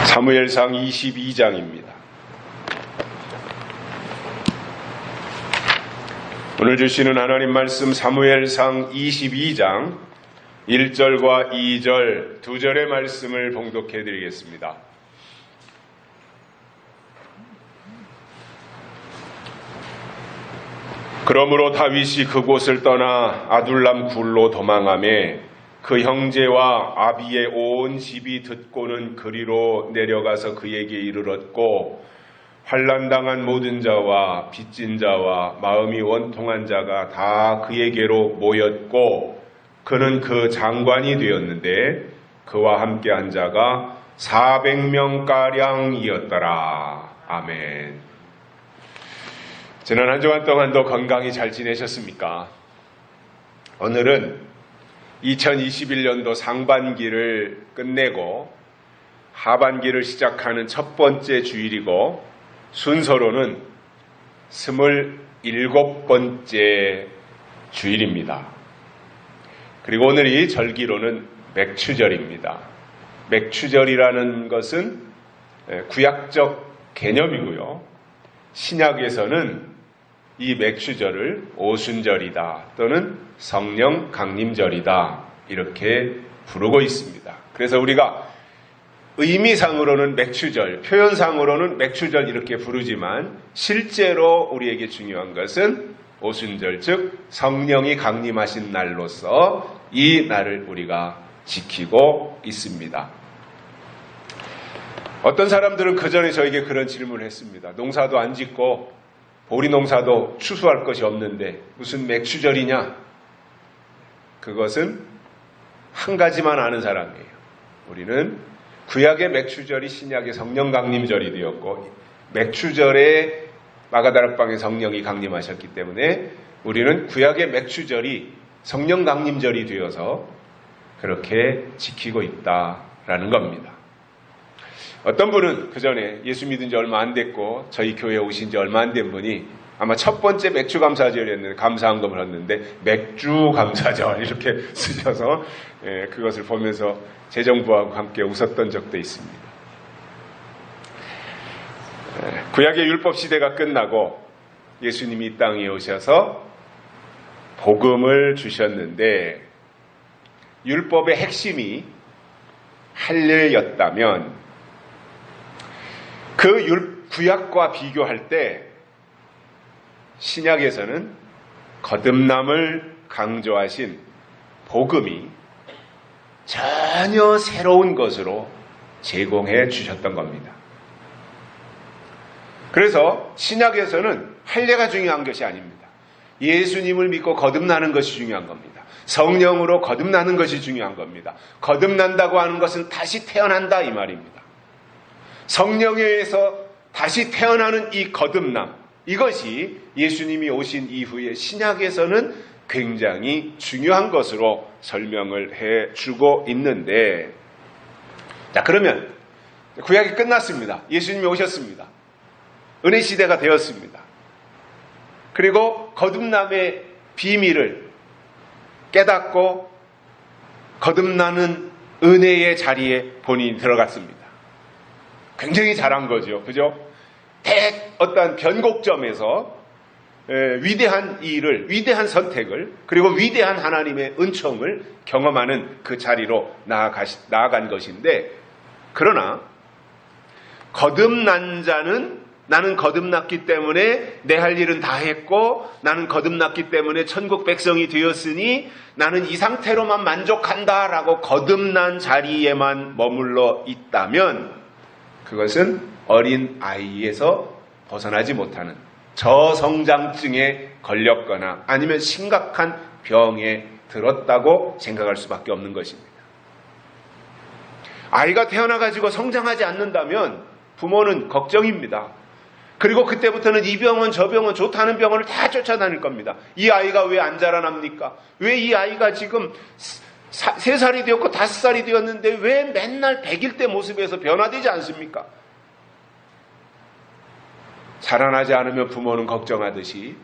사무엘상 22장입니다. 오늘 주시는 하나님 말씀 사무엘상 22장 1절과 2절 두 절의 말씀을 봉독해 드리겠습니다. 그러므로 다윗이 그곳을 떠나 아둘람 굴로 도망하매 그 형제와 아비의 온 집이 듣고는 그리로 내려가서 그에게 이르렀고 환난당한 모든 자와 빚진 자와 마음이 원통한 자가 다 그에게로 모였고 그는 그 장관이 되었는데 그와 함께한 자가 400명가량이었더라. 아멘. 지난 한 주간 동안도 건강히 잘 지내셨습니까? 오늘은 2021년도 상반기를 끝내고 하반기를 시작하는 첫 번째 주일이고 순서로는 27번째 주일입니다. 그리고 오늘 이 절기로는 맥추절입니다. 맥추절이라는 것은 구약적 개념이고요. 신약에서는 이 맥추절을 오순절이다 또는 성령 강림절이다 이렇게 부르고 있습니다. 그래서 우리가 의미상으로는 맥추절, 표현상으로는 맥추절 이렇게 부르지만 실제로 우리에게 중요한 것은 오순절, 즉 성령이 강림하신 날로서 이 날을 우리가 지키고 있습니다. 어떤 사람들은 그 전에 저에게 그런 질문을 했습니다. 농사도 안 짓고 보리 농사도 추수할 것이 없는데 무슨 맥추절이냐? 그것은 한 가지만 아는 사람이에요. 우리는 구약의 맥추절이 신약의 성령 강림절이 되었고 맥추절에 마가다락방에 성령이 강림하셨기 때문에 우리는 구약의 맥추절이 성령 강림절이 되어서 그렇게 지키고 있다라는 겁니다. 어떤 분은 그 전에 예수 믿은 지 얼마 안 됐고 저희 교회에 오신 지 얼마 안 된 분이 아마 첫 번째 맥주감사절이었는데 감사한금을 했는데 맥주감사절 이렇게 쓰셔서 그것을 보면서 재정부하고 함께 웃었던 적도 있습니다. 구약의 율법 시대가 끝나고 예수님이 이 땅에 오셔서 복음을 주셨는데 율법의 핵심이 할례였다면 그 구약과 비교할 때 신약에서는 거듭남을 강조하신 복음이 전혀 새로운 것으로 제공해 주셨던 겁니다. 그래서 신약에서는 할례가 중요한 것이 아닙니다. 예수님을 믿고 거듭나는 것이 중요한 겁니다. 성령으로 거듭나는 것이 중요한 겁니다. 거듭난다고 하는 것은 다시 태어난다 이 말입니다. 성령에 의해서 다시 태어나는 이 거듭남, 이것이 예수님이 오신 이후에 신약에서는 굉장히 중요한 것으로 설명을 해주고 있는데, 자, 그러면 구약이 끝났습니다. 예수님이 오셨습니다. 은혜 시대가 되었습니다. 그리고 거듭남의 비밀을 깨닫고 거듭나는 은혜의 자리에 본인이 들어갔습니다. 굉장히 잘한 거죠. 그죠? 어떤 변곡점에서 위대한 일을, 위대한 선택을, 그리고 위대한 하나님의 은총을 경험하는 그 자리로 나아간 것인데, 그러나 거듭난 자는 나는 거듭났기 때문에 내 할 일은 다 했고 나는 거듭났기 때문에 천국 백성이 되었으니 나는 이 상태로만 만족한다라고 거듭난 자리에만 머물러 있다면 그것은 어린 아이에서 벗어나지 못하는 저성장증에 걸렸거나 아니면 심각한 병에 들었다고 생각할 수밖에 없는 것입니다. 아이가 태어나가지고 성장하지 않는다면 부모는 걱정입니다. 그리고 그때부터는 이 병은 저 병은 좋다는 병원을 다 쫓아다닐 겁니다. 이 아이가 왜 안 자라납니까? 왜 이 아이가 지금 3살이 되었고 5살이 되었는데 왜 맨날 100일 때 모습에서 변화되지 않습니까? 자라나지 않으면 부모는 걱정하듯이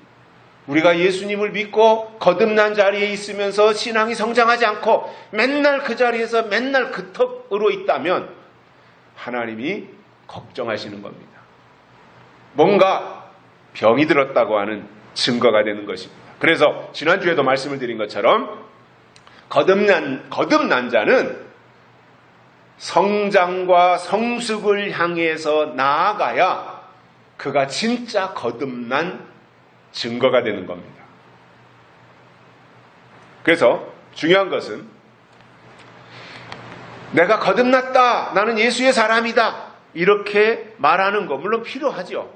우리가 예수님을 믿고 거듭난 자리에 있으면서 신앙이 성장하지 않고 맨날 그 자리에서 맨날 그 턱으로 있다면 하나님이 걱정하시는 겁니다. 뭔가 병이 들었다고 하는 증거가 되는 것입니다. 그래서 지난주에도 말씀을 드린 것처럼 거듭난 자는 성장과 성숙을 향해서 나아가야 그가 진짜 거듭난 증거가 되는 겁니다. 그래서 중요한 것은 내가 거듭났다, 나는 예수의 사람이다, 이렇게 말하는 거 물론 필요하죠.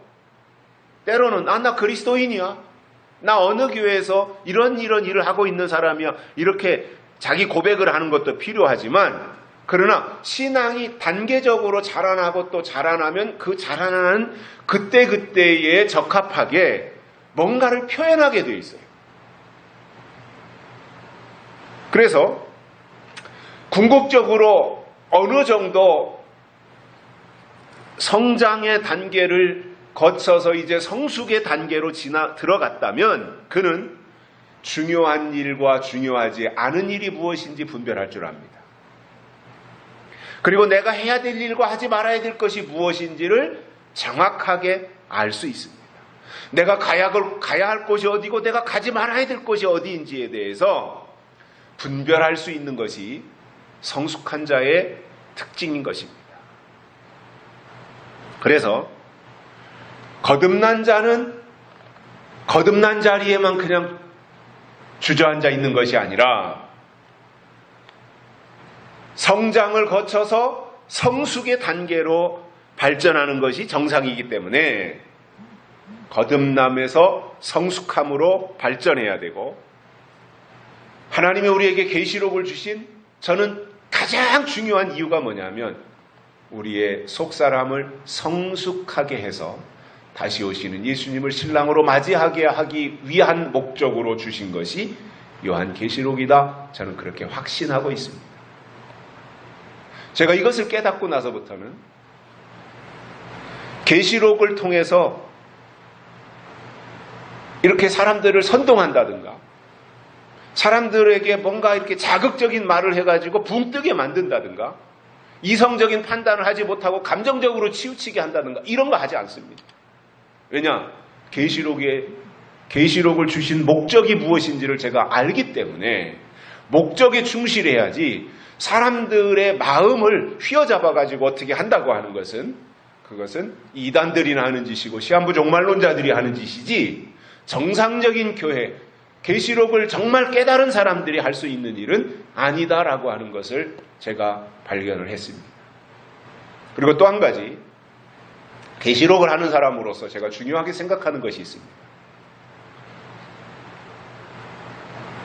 때로는 나 그리스도인이야, 나 어느 교회에서 이런 일을 하고 있는 사람이야, 이렇게 자기 고백을 하는 것도 필요하지만, 그러나 신앙이 단계적으로 자라나고 또 자라나면 그 자라나는 그때그때에 적합하게 뭔가를 표현하게 되어 있어요. 그래서 궁극적으로 어느 정도 성장의 단계를 거쳐서 이제 성숙의 단계로 들어갔다면 그는 중요한 일과 중요하지 않은 일이 무엇인지 분별할 줄 압니다. 그리고 내가 해야 될 일과 하지 말아야 될 것이 무엇인지를 정확하게 알 수 있습니다. 내가 가야 할 곳이 어디고 내가 가지 말아야 될 곳이 어디인지에 대해서 분별할 수 있는 것이 성숙한 자의 특징인 것입니다. 그래서 거듭난 자는 거듭난 자리에만 그냥 주저앉아 있는 것이 아니라 성장을 거쳐서 성숙의 단계로 발전하는 것이 정상이기 때문에 거듭남에서 성숙함으로 발전해야 되고, 하나님이 우리에게 계시록을 주신 저는 가장 중요한 이유가 뭐냐면 우리의 속사람을 성숙하게 해서 다시 오시는 예수님을 신랑으로 맞이하게 하기 위한 목적으로 주신 것이 요한계시록이다. 저는 그렇게 확신하고 있습니다. 제가 이것을 깨닫고 나서부터는 계시록을 통해서 이렇게 사람들을 선동한다든가 사람들에게 뭔가 이렇게 자극적인 말을 해가지고 붕 뜨게 만든다든가 이성적인 판단을 하지 못하고 감정적으로 치우치게 한다든가 이런 거 하지 않습니다. 왜냐? 계시록을 주신 목적이 무엇인지를 제가 알기 때문에 목적에 충실해야지 사람들의 마음을 휘어잡아가지고 어떻게 한다고 하는 것은 그것은 이단들이나 하는 짓이고 시한부 종말론자들이 하는 짓이지 정상적인 교회, 계시록을 정말 깨달은 사람들이 할 수 있는 일은 아니다라고 하는 것을 제가 발견을 했습니다. 그리고 또 한 가지 계시록을 하는 사람으로서 제가 중요하게 생각하는 것이 있습니다.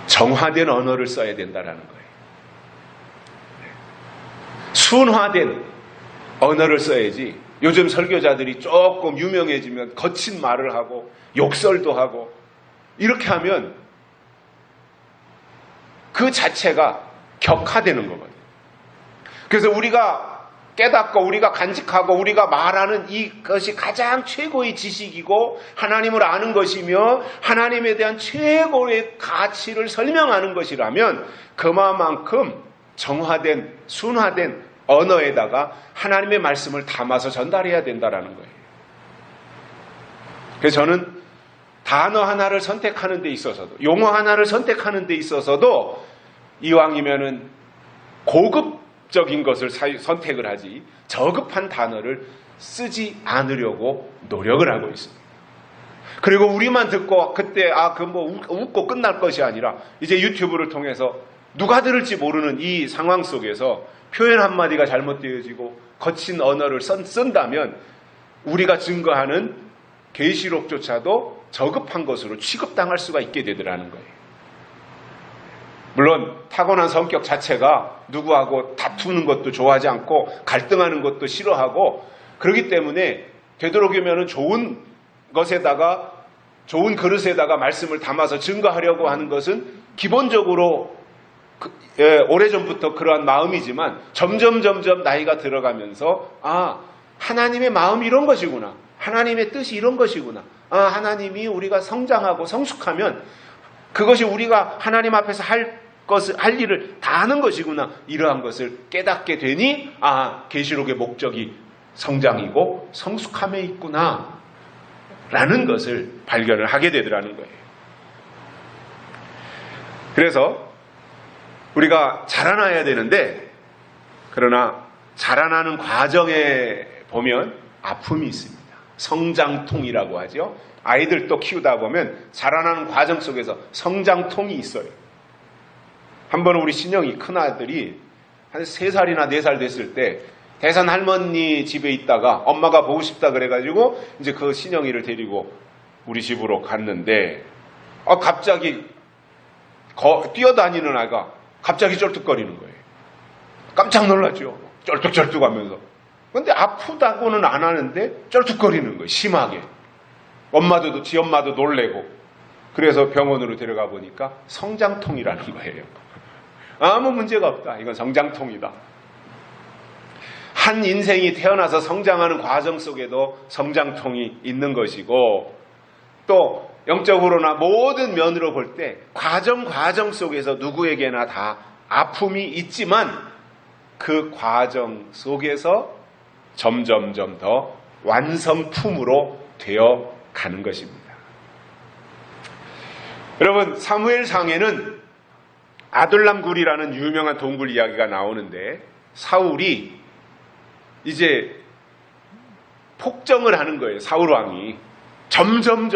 정화된 언어를 써야 된다라는 거예요. 순화된 언어를 써야지 요즘 설교자들이 조금 유명해지면 거친 말을 하고 욕설도 하고 이렇게 하면 그 자체가 격화되는 거거든요. 그래서 우리가 깨닫고 우리가 간직하고 우리가 말하는 이것이 가장 최고의 지식이고 하나님을 아는 것이며 하나님에 대한 최고의 가치를 설명하는 것이라면 그만큼 정화된 순화된 언어에다가 하나님의 말씀을 담아서 전달해야 된다라는 거예요. 그래서 저는 단어 하나를 선택하는 데 있어서도 용어 하나를 선택하는 데 있어서도 이왕이면은 고급적인 것을 선택을 하지 저급한 단어를 쓰지 않으려고 노력을 하고 있습니다. 그리고 우리만 듣고 그때 웃고 끝날 것이 아니라 이제 유튜브를 통해서 누가 들을지 모르는 이 상황 속에서 표현 한마디가 잘못되어지고 거친 언어를 쓴다면 우리가 증거하는 계시록조차도 저급한 것으로 취급당할 수가 있게 되더라는 거예요. 물론 타고난 성격 자체가 누구하고 다투는 것도 좋아하지 않고 갈등하는 것도 싫어하고 그렇기 때문에 되도록이면 좋은 것에다가 좋은 그릇에다가 말씀을 담아서 증거하려고 하는 것은 기본적으로 오래전부터 그러한 마음이지만 점점 나이가 들어가면서 하나님의 마음이 이런 것이구나, 하나님의 뜻이 이런 것이구나, 하나님이 우리가 성장하고 성숙하면 그것이 우리가 하나님 앞에서 할 할 일을 다 하는 것이구나. 이러한 것을 깨닫게 되니 계시록의 목적이 성장이고 성숙함에 있구나 라는 것을 발견을 하게 되더라는 거예요. 그래서 우리가 자라나야 되는데, 그러나 자라나는 과정에 보면 아픔이 있습니다. 성장통이라고 하죠. 아이들 또 키우다 보면 자라나는 과정 속에서 성장통이 있어요. 한 번은 우리 신영이 큰아들이 한 3살이나 4살 됐을 때 대산 할머니 집에 있다가 엄마가 보고 싶다 그래가지고 이제 그 신영이를 데리고 우리 집으로 갔는데 갑자기 뛰어다니는 아이가 갑자기 쩔뚝거리는 거예요. 깜짝 놀랐죠. 쩔뚝쩔뚝 하면서. 근데 아프다고는 안 하는데 쩔뚝거리는 거예요. 심하게. 지 엄마도 놀래고. 그래서 병원으로 데려가 보니까 성장통이라는 거예요. 아무 문제가 없다. 이건 성장통이다. 한 인생이 태어나서 성장하는 과정 속에도 성장통이 있는 것이고, 또 영적으로나 모든 면으로 볼 때 과정 속에서 누구에게나 다 아픔이 있지만 그 과정 속에서 점점점 더 완성품으로 되어 가는 것입니다. 여러분, 사무엘상에는 아둘람굴이라는 유명한 동굴 이야기가 나오는데, 사울이 이제 폭정을 하는 거예요. 사울 왕이 점점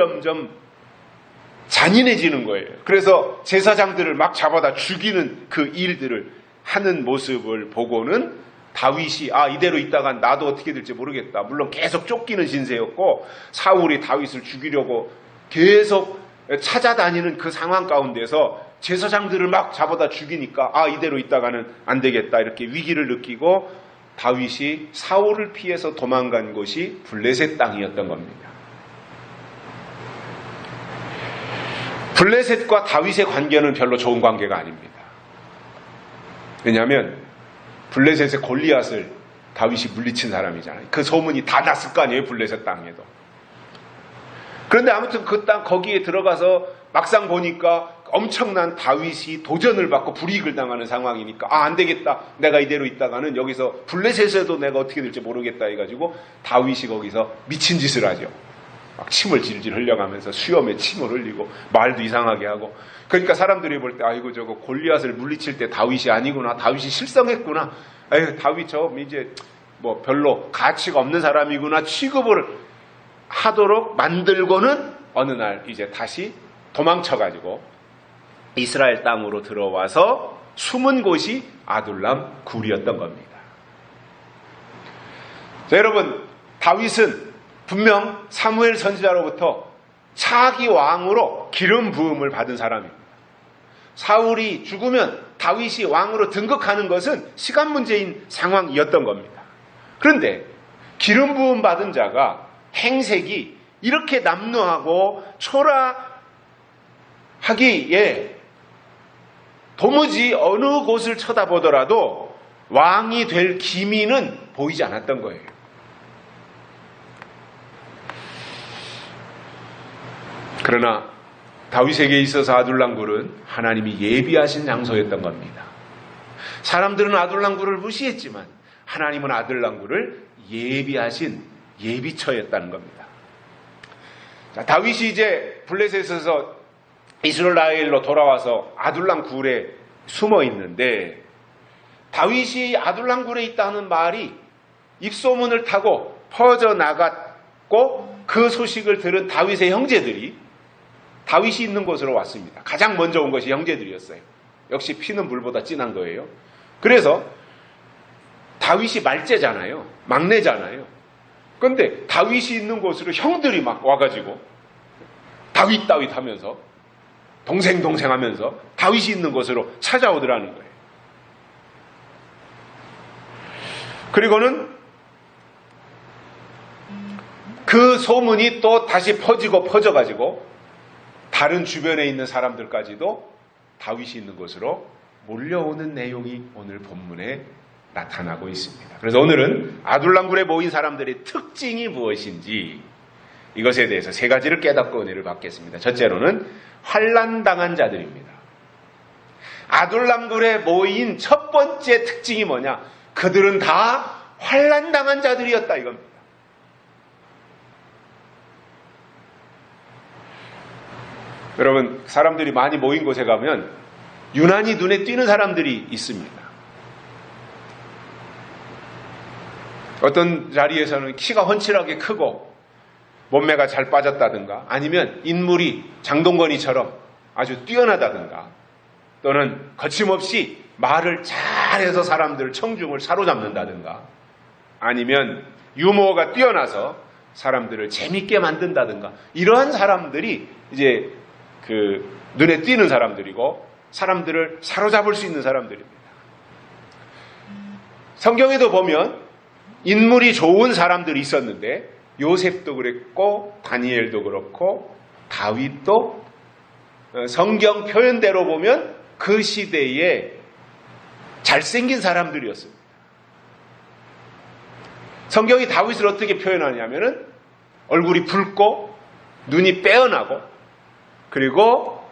잔인해지는 거예요. 그래서 제사장들을 막 잡아다 죽이는 그 일들을 하는 모습을 보고는 다윗이 이대로 있다간 나도 어떻게 될지 모르겠다. 물론 계속 쫓기는 신세였고 사울이 다윗을 죽이려고 계속 찾아다니는 그 상황 가운데서 제사장들을 막 잡아다 죽이니까 이대로 있다가는 안 되겠다. 이렇게 위기를 느끼고 다윗이 사울을 피해서 도망간 곳이 블레셋 땅이었던 겁니다. 블레셋과 다윗의 관계는 별로 좋은 관계가 아닙니다. 왜냐하면 블레셋의 골리앗을 다윗이 물리친 사람이잖아요. 그 소문이 다 났을 거 아니에요. 블레셋 땅에도. 그런데 아무튼 그 땅 거기에 들어가서 막상 보니까 엄청난 다윗이 도전을 받고 불이익을 당하는 상황이니까 안 되겠다. 내가 이대로 있다가는 여기서 블레셋에도 내가 어떻게 될지 모르겠다 해가지고 다윗이 거기서 미친 짓을 하죠. 막 침을 질질 흘려가면서 수염에 침을 흘리고 말도 이상하게 하고. 그러니까 사람들이 볼 때 아이고 저거 골리앗을 물리칠 때 다윗이 아니구나. 다윗이 실성했구나. 다윗 저 이제 뭐 별로 가치가 없는 사람이구나 취급을 하도록 만들고는 어느 날 이제 다시 도망쳐가지고 이스라엘 땅으로 들어와서 숨은 곳이 아둘람 굴이었던 겁니다. 자, 여러분, 다윗은 분명 사무엘 선지자로부터 차기 왕으로 기름 부음을 받은 사람입니다. 사울이 죽으면 다윗이 왕으로 등극하는 것은 시간 문제인 상황이었던 겁니다. 그런데 기름 부음 받은 자가 행색이 이렇게 남루하고 초라하기에 도무지 어느 곳을 쳐다보더라도 왕이 될 기미는 보이지 않았던 거예요. 그러나 다윗에게 있어서 아둘람굴은 하나님이 예비하신 장소였던 겁니다. 사람들은 아둘람굴을 무시했지만 하나님은 아둘람굴을 예비하신 예비처였다는 겁니다. 자, 다윗이 이제 블레셋에서 이스라엘로 돌아와서 아둘람굴에 숨어 있는데, 다윗이 아둘람굴에 있다는 말이 입소문을 타고 퍼져나갔고 그 소식을 들은 다윗의 형제들이 다윗이 있는 곳으로 왔습니다. 가장 먼저 온 것이 형제들이었어요. 역시 피는 물보다 진한 거예요. 그래서 다윗이 말째잖아요. 막내잖아요. 그런데 다윗이 있는 곳으로 형들이 막 와가지고 다윗 하면서 동생 하면서 다윗이 있는 곳으로 찾아오더라는 거예요. 그리고는 그 소문이 또 다시 퍼져가지고 다른 주변에 있는 사람들까지도 다윗이 있는 곳으로 몰려오는 내용이 오늘 본문에 나타나고 있습니다. 그래서 오늘은 아둘람굴에 모인 사람들의 특징이 무엇인지 이것에 대해서 3가지를 깨닫고 은혜를 받겠습니다. 첫째로는 환난당한 자들입니다. 아둘람굴에 모인 첫 번째 특징이 뭐냐? 그들은 다 환난당한 자들이었다 이겁니다. 여러분, 사람들이 많이 모인 곳에 가면 유난히 눈에 띄는 사람들이 있습니다. 어떤 자리에서는 키가 훤칠하게 크고 몸매가 잘 빠졌다든가, 아니면 인물이 장동건이처럼 아주 뛰어나다든가, 또는 거침없이 말을 잘해서 사람들 청중을 사로잡는다든가, 아니면 유머가 뛰어나서 사람들을 재밌게 만든다든가, 이러한 사람들이 이제 눈에 띄는 사람들이고 사람들을 사로잡을 수 있는 사람들입니다. 성경에도 보면 인물이 좋은 사람들이 있었는데 요셉도 그랬고 다니엘도 그렇고 다윗도 성경 표현대로 보면 그 시대에 잘생긴 사람들이었습니다. 성경이 다윗을 어떻게 표현하냐면은 얼굴이 붉고 눈이 빼어나고 그리고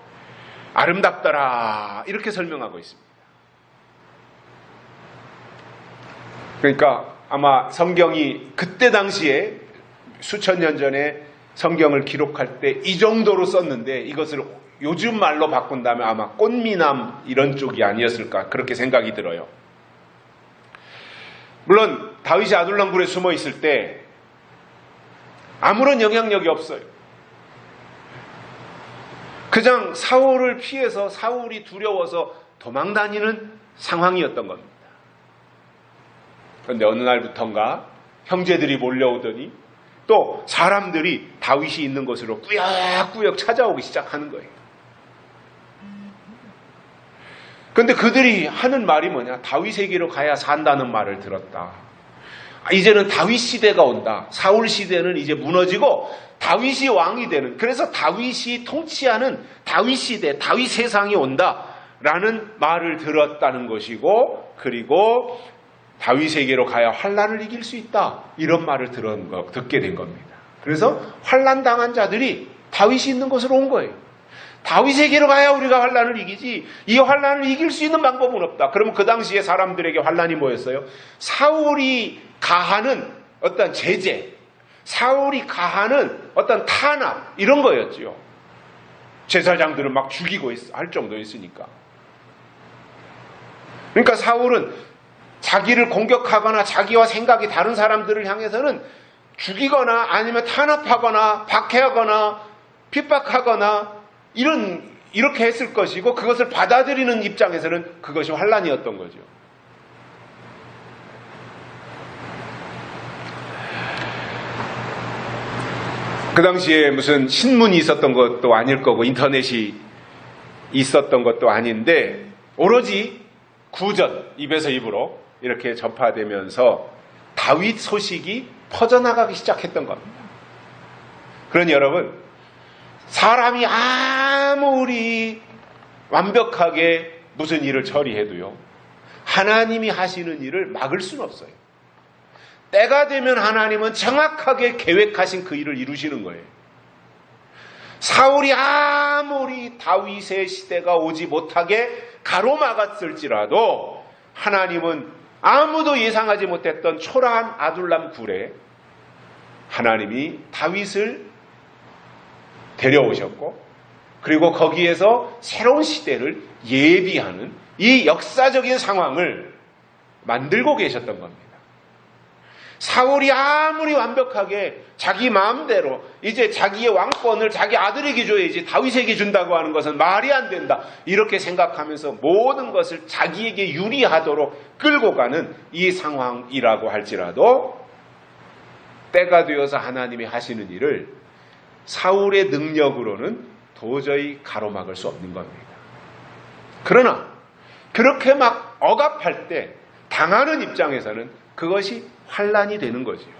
아름답더라 이렇게 설명하고 있습니다. 그러니까 아마 성경이 그때 당시에 수천 년 전에 성경을 기록할 때 이 정도로 썼는데 이것을 요즘 말로 바꾼다면 아마 꽃미남 이런 쪽이 아니었을까 그렇게 생각이 들어요. 물론 다윗이 아둘람굴에 숨어 있을 때 아무런 영향력이 없어요. 그냥 사울을 피해서 사울이 두려워서 도망다니는 상황이었던 겁니다. 그런데 어느 날부턴가 형제들이 몰려오더니 또 사람들이 다윗이 있는 곳으로 꾸역꾸역 찾아오기 시작하는 거예요. 그런데 그들이 하는 말이 뭐냐? 다윗에게로 가야 산다는 말을 들었다. 이제는 다윗 시대가 온다. 사울 시대는 이제 무너지고 다윗이 왕이 되는, 그래서 다윗이 통치하는 다윗 시대, 다윗 세상이 온다라는 말을 들었다는 것이고, 그리고 다윗에게로 가야 환난을 이길 수 있다, 이런 말을 듣게 된 겁니다. 그래서 환난 당한 자들이 다윗이 있는 곳으로 온 거예요. 다윗에게로 가야 우리가 환난을 이기지, 이 환난을 이길 수 있는 방법은 없다. 그러면 그 당시에 사람들에게 환난이 뭐였어요? 사울이 가하는 어떤 제재, 사울이 가하는 어떤 탄압, 이런 거였지요. 제사장들을 막 죽이고 할 정도였으니까. 그러니까 사울은 자기를 공격하거나 자기와 생각이 다른 사람들을 향해서는 죽이거나 아니면 탄압하거나 박해하거나 핍박하거나 이렇게 했을 것이고, 그것을 받아들이는 입장에서는 그것이 환난이었던 거죠. 그 당시에 무슨 신문이 있었던 것도 아닐 거고 인터넷이 있었던 것도 아닌데 오로지 구전, 입에서 입으로 이렇게 전파되면서 다윗 소식이 퍼져나가기 시작했던 겁니다. 그러니 여러분, 사람이 아무리 완벽하게 무슨 일을 처리해도요, 하나님이 하시는 일을 막을 수는 없어요. 때가 되면 하나님은 정확하게 계획하신 그 일을 이루시는 거예요. 사울이 아무리 다윗의 시대가 오지 못하게 가로막았을지라도 하나님은 아무도 예상하지 못했던 초라한 아둘람 굴에 하나님이 다윗을 데려오셨고, 그리고 거기에서 새로운 시대를 예비하는 이 역사적인 상황을 만들고 계셨던 겁니다. 사울이 아무리 완벽하게 자기 마음대로 이제 자기의 왕권을 자기 아들에게 줘야지 다윗에게 준다고 하는 것은 말이 안 된다, 이렇게 생각하면서 모든 것을 자기에게 유리하도록 끌고 가는 이 상황이라고 할지라도 때가 되어서 하나님이 하시는 일을 사울의 능력으로는 도저히 가로막을 수 없는 겁니다. 그러나 그렇게 막 억압할 때 당하는 입장에서는 그것이 환난이 되는 거지요.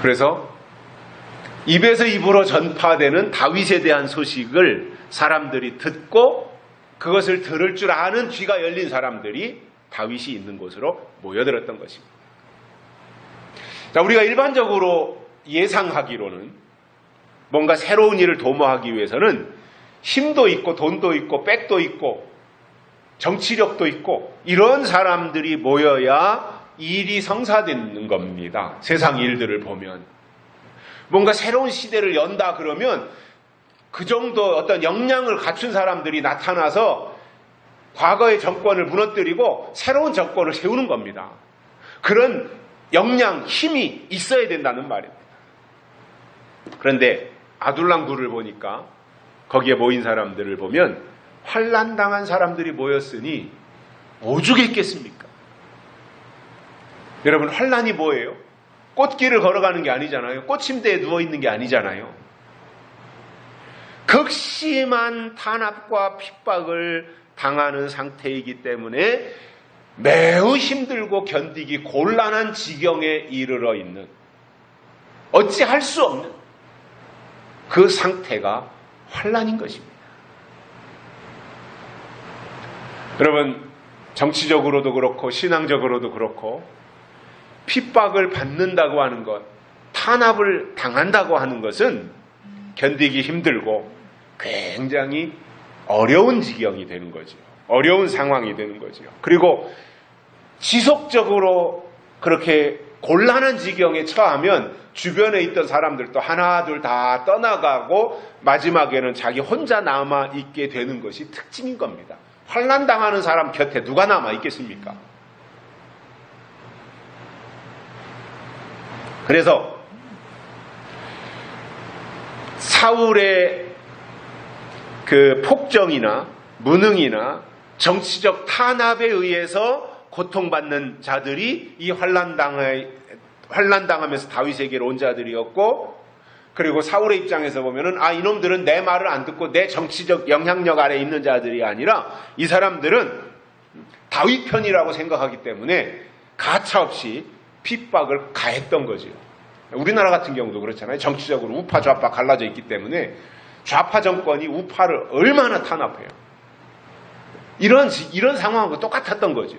그래서 입에서 입으로 전파되는 다윗에 대한 소식을 사람들이 듣고 그것을 들을 줄 아는 귀가 열린 사람들이 다윗이 있는 곳으로 모여들었던 것입니다. 자, 우리가 일반적으로 예상하기로는 뭔가 새로운 일을 도모하기 위해서는 힘도 있고 돈도 있고 백도 있고 정치력도 있고 이런 사람들이 모여야 일이 성사되는 겁니다. 세상 일들을 보면. 뭔가 새로운 시대를 연다 그러면 그 정도 어떤 역량을 갖춘 사람들이 나타나서 과거의 정권을 무너뜨리고 새로운 정권을 세우는 겁니다. 그런 역량, 힘이 있어야 된다는 말입니다. 그런데 아둘람굴을 보니까 거기에 모인 사람들을 보면 환난당한 사람들이 모였으니 오죽했겠습니까? 여러분, 환난이 뭐예요? 꽃길을 걸어가는 게 아니잖아요. 꽃침대에 누워있는 게 아니잖아요. 극심한 탄압과 핍박을 당하는 상태이기 때문에 매우 힘들고 견디기 곤란한 지경에 이르러 있는, 어찌할 수 없는 그 상태가 환난인 것입니다. 여러분, 정치적으로도 그렇고 신앙적으로도 그렇고 핍박을 받는다고 하는 것, 탄압을 당한다고 하는 것은 견디기 힘들고 굉장히 어려운 지경이 되는 거죠. 어려운 상황이 되는 거죠. 그리고 지속적으로 그렇게 곤란한 지경에 처하면 주변에 있던 사람들도 하나 둘 다 떠나가고 마지막에는 자기 혼자 남아 있게 되는 것이 특징인 겁니다. 환난 당하는 사람 곁에 누가 남아 있겠습니까? 그래서 사울의 그 폭정이나 무능이나 정치적 탄압에 의해서 고통받는 자들이 이 환난당하면서 다윗에게로 온 자들이었고, 그리고 사울의 입장에서 보면은 이놈들은 내 말을 안 듣고 내 정치적 영향력 아래에 있는 자들이 아니라 이 사람들은 다윗 편이라고 생각하기 때문에 가차없이 핍박을 가했던 거죠. 우리나라 같은 경우도 그렇잖아요. 정치적으로 우파 좌파 갈라져 있기 때문에 좌파 정권이 우파를 얼마나 탄압해요. 이런 상황하고 똑같았던 거죠.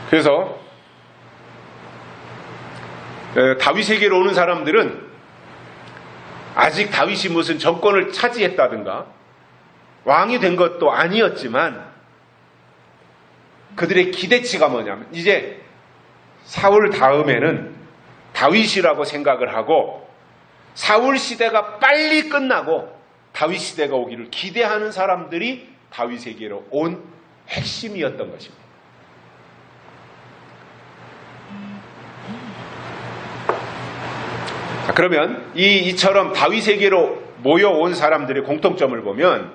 그래서 다윗에게로 오는 사람들은 아직 다윗이 무슨 정권을 차지했다든가 왕이 된 것도 아니었지만 그들의 기대치가 뭐냐면 이제 사울 다음에는 다윗이라고 생각을 하고 사울 시대가 빨리 끝나고 다윗 시대가 오기를 기대하는 사람들이 다윗에게로 온 핵심이었던 것입니다. 자, 그러면 이처럼 다윗에게로 모여온 사람들의 공통점을 보면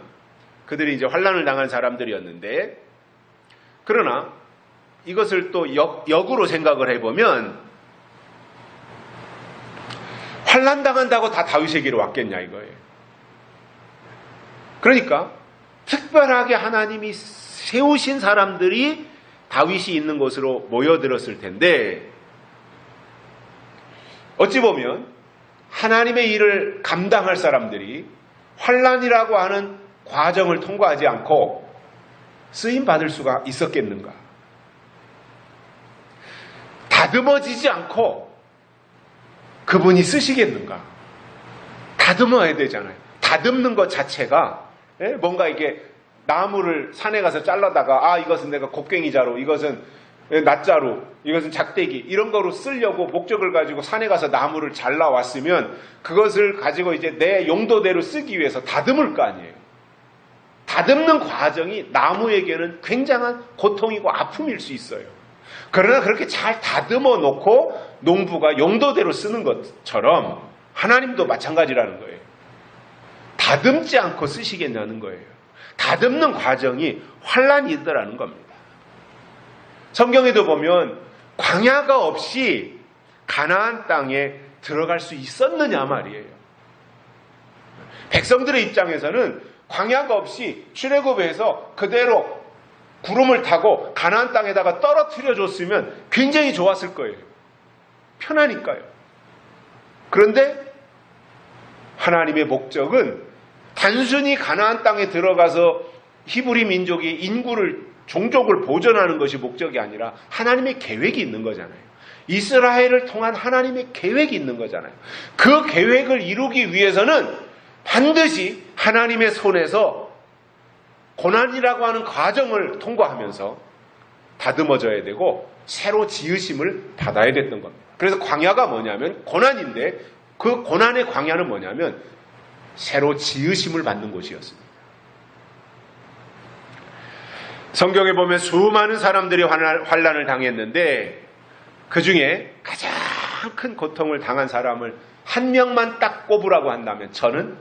그들이 이제 환난을 당한 사람들이었는데, 그러나 이것을 또 역으로 생각을 해보면 환난 당한다고 다 다윗에게로 왔겠냐 이거예요. 그러니까 특별하게 하나님이 세우신 사람들이 다윗이 있는 곳으로 모여들었을 텐데, 어찌 보면 하나님의 일을 감당할 사람들이 환난이라고 하는 과정을 통과하지 않고 쓰임받을 수가 있었겠는가? 다듬어지지 않고 그분이 쓰시겠는가? 다듬어야 되잖아요. 다듬는 것 자체가 뭔가 이게 나무를 산에 가서 잘라다가 이것은 내가 곡괭이자루, 이것은 낫자루, 이것은 작대기 이런 거로 쓰려고 목적을 가지고 산에 가서 나무를 잘라왔으면 그것을 가지고 이제 내 용도대로 쓰기 위해서 다듬을 거 아니에요. 다듬는 과정이 나무에게는 굉장한 고통이고 아픔일 수 있어요. 그러나 그렇게 잘 다듬어 놓고 농부가 용도대로 쓰는 것처럼 하나님도 마찬가지라는 거예요. 다듬지 않고 쓰시겠냐는 거예요. 다듬는 과정이 환난이더라는 겁니다. 성경에도 보면 광야가 없이 가나안 땅에 들어갈 수 있었느냐 말이에요. 백성들의 입장에서는 광야가 없이 출애굽해서 그대로 구름을 타고 가나안 땅에다가 떨어뜨려 줬으면 굉장히 좋았을 거예요. 편하니까요. 그런데 하나님의 목적은 단순히 가나안 땅에 들어가서 히브리 민족의 인구를, 종족을 보존하는 것이 목적이 아니라 하나님의 계획이 있는 거잖아요. 이스라엘을 통한 하나님의 계획이 있는 거잖아요. 그 계획을 이루기 위해서는 반드시 하나님의 손에서 고난이라고 하는 과정을 통과하면서 다듬어져야 되고 새로 지으심을 받아야 됐던 겁니다. 그래서 광야가 뭐냐면 고난인데, 그 고난의 광야는 뭐냐면 새로 지으심을 받는 곳이었습니다. 성경에 보면 수많은 사람들이 환난을 당했는데 그 중에 가장 큰 고통을 당한 사람을 한 명만 딱 꼽으라고 한다면 저는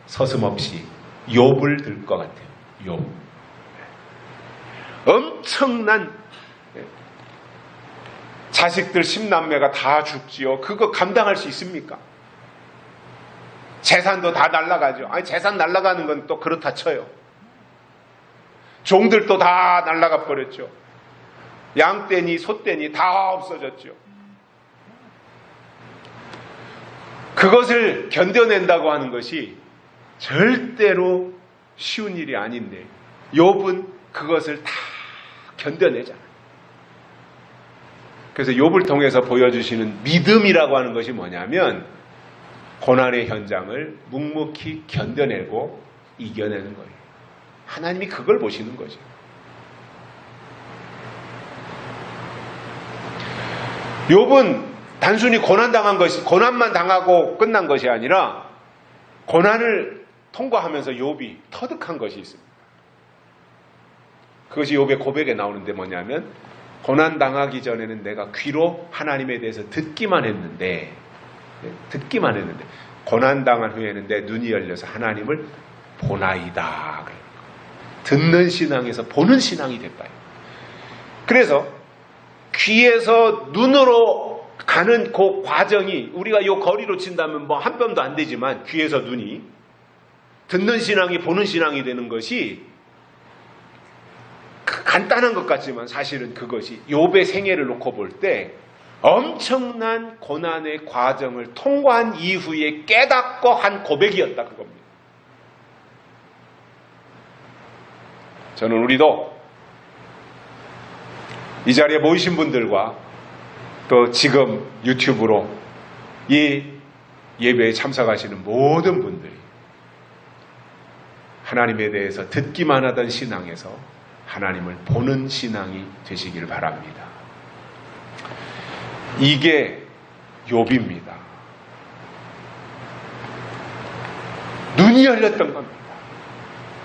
서슴없이 욥을 들 것 같아요. 욥. 엄청난 자식들 10남매가 다 죽지요. 그거 감당할 수 있습니까? 재산도 다 날아가죠. 아니, 재산 날아가는 건 또 그렇다 쳐요. 종들도 다 날아가 버렸죠. 양떼니 소떼니 다 없어졌죠. 그것을 견뎌낸다고 하는 것이 절대로 쉬운 일이 아닌데 욥은 그것을 다 견뎌내잖아요. 그래서 욥을 통해서 보여주시는 믿음이라고 하는 것이 뭐냐면 고난의 현장을 묵묵히 견뎌내고 이겨내는 거예요. 하나님이 그걸 보시는 거죠. 욥은 단순히 고난만 당하고 끝난 것이 아니라 고난을 통과하면서 욥이 터득한 것이 있습니다. 그것이 욥의 고백에 나오는데 뭐냐면 고난 당하기 전에는 내가 귀로 하나님에 대해서 듣기만 했는데 고난 당한 후에는 내 눈이 열려서 하나님을 보나이다. 듣는 신앙에서 보는 신앙이 됐다. 그래서 귀에서 눈으로 가는 그 과정이 우리가 이 거리로 친다면 뭐 한 뼘도 안 되지만 귀에서 눈이 듣는 신앙이 보는 신앙이 되는 것이 간단한 것 같지만 사실은 그것이 욥의 생애를 놓고 볼 때 엄청난 고난의 과정을 통과한 이후에 깨닫고 한 고백이었다 그겁니다. 저는 우리도 이 자리에 모이신 분들과 또 지금 유튜브로 이 예배에 참석하시는 모든 분들이 하나님에 대해서 듣기만 하던 신앙에서 하나님을 보는 신앙이 되시기를 바랍니다. 이게 욥입니다. 눈이 열렸던 겁니다.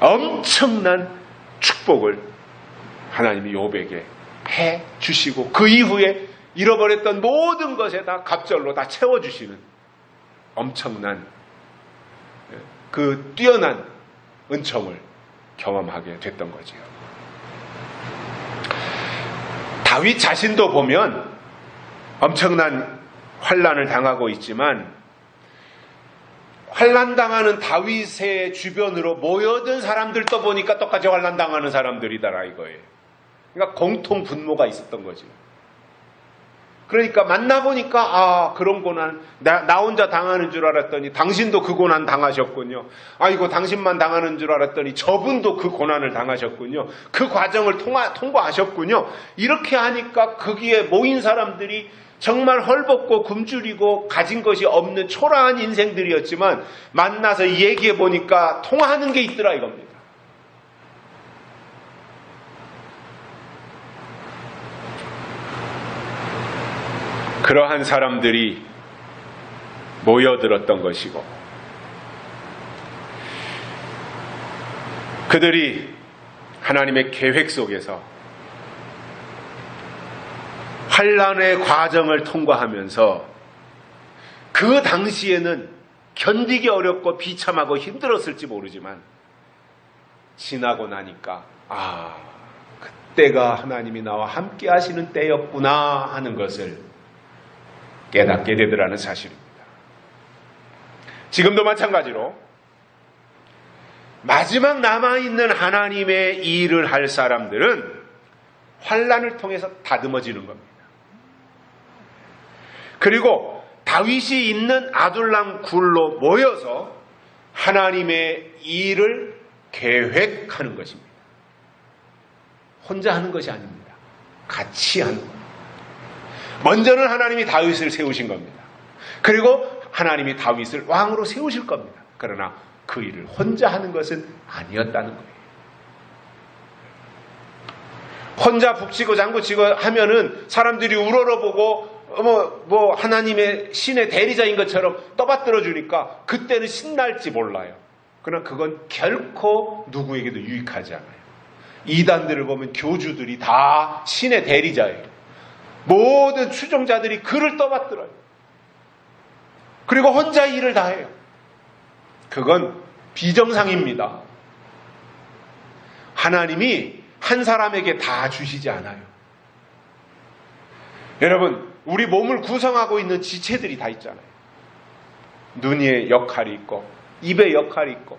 엄청난 축복을 하나님이 욥에게 해 주시고 그 이후에 잃어버렸던 모든 것에 다 갑절로 다 채워주시는 엄청난 그 뛰어난 은총을 경험하게 됐던 거지요. 다윗 자신도 보면 엄청난 환난을 당하고 있지만 환난당하는 다윗의 주변으로 모여든 사람들도 보니까 똑같이 환난당하는 사람들이다라 이거예요. 그러니까 공통 분모가 있었던 거죠. 그러니까 만나보니까 그런 고난 나 혼자 당하는 줄 알았더니 당신도 그 고난 당하셨군요. 아이고 당신만 당하는 줄 알았더니 저분도 그 고난을 당하셨군요. 그 과정을 통과하셨군요. 이렇게 하니까 거기에 모인 사람들이 정말 헐벗고 굶주리고 가진 것이 없는 초라한 인생들이었지만 만나서 얘기해 보니까 통하는 게 있더라 이겁니다. 그러한 사람들이 모여들었던 것이고 그들이 하나님의 계획 속에서 환난의 과정을 통과하면서 그 당시에는 견디기 어렵고 비참하고 힘들었을지 모르지만 지나고 나니까 그때가 하나님이 나와 함께 하시는 때였구나 하는 것을 깨닫게 되더라는 사실입니다. 지금도 마찬가지로 마지막 남아있는 하나님의 일을 할 사람들은 환난을 통해서 다듬어지는 겁니다. 그리고 다윗이 있는 아둘람 굴로 모여서 하나님의 일을 계획하는 것입니다. 혼자 하는 것이 아닙니다. 같이 하는 겁니다. 먼저는 하나님이 다윗을 세우신 겁니다. 그리고 하나님이 다윗을 왕으로 세우실 겁니다. 그러나 그 일을 혼자 하는 것은 아니었다는 거예요. 혼자 북치고 장구치고 하면은 사람들이 우러러보고 하나님의 신의 대리자인 것처럼 떠받들어 주니까 그때는 신날지 몰라요. 그러나 그건 결코 누구에게도 유익하지 않아요. 이단들을 보면 교주들이 다 신의 대리자예요. 모든 추종자들이 그를 떠받들어요. 그리고 혼자 일을 다 해요. 그건 비정상입니다. 하나님이 한 사람에게 다 주시지 않아요. 여러분, 우리 몸을 구성하고 있는 지체들이 다 있잖아요. 눈의 역할이 있고, 입의 역할이 있고,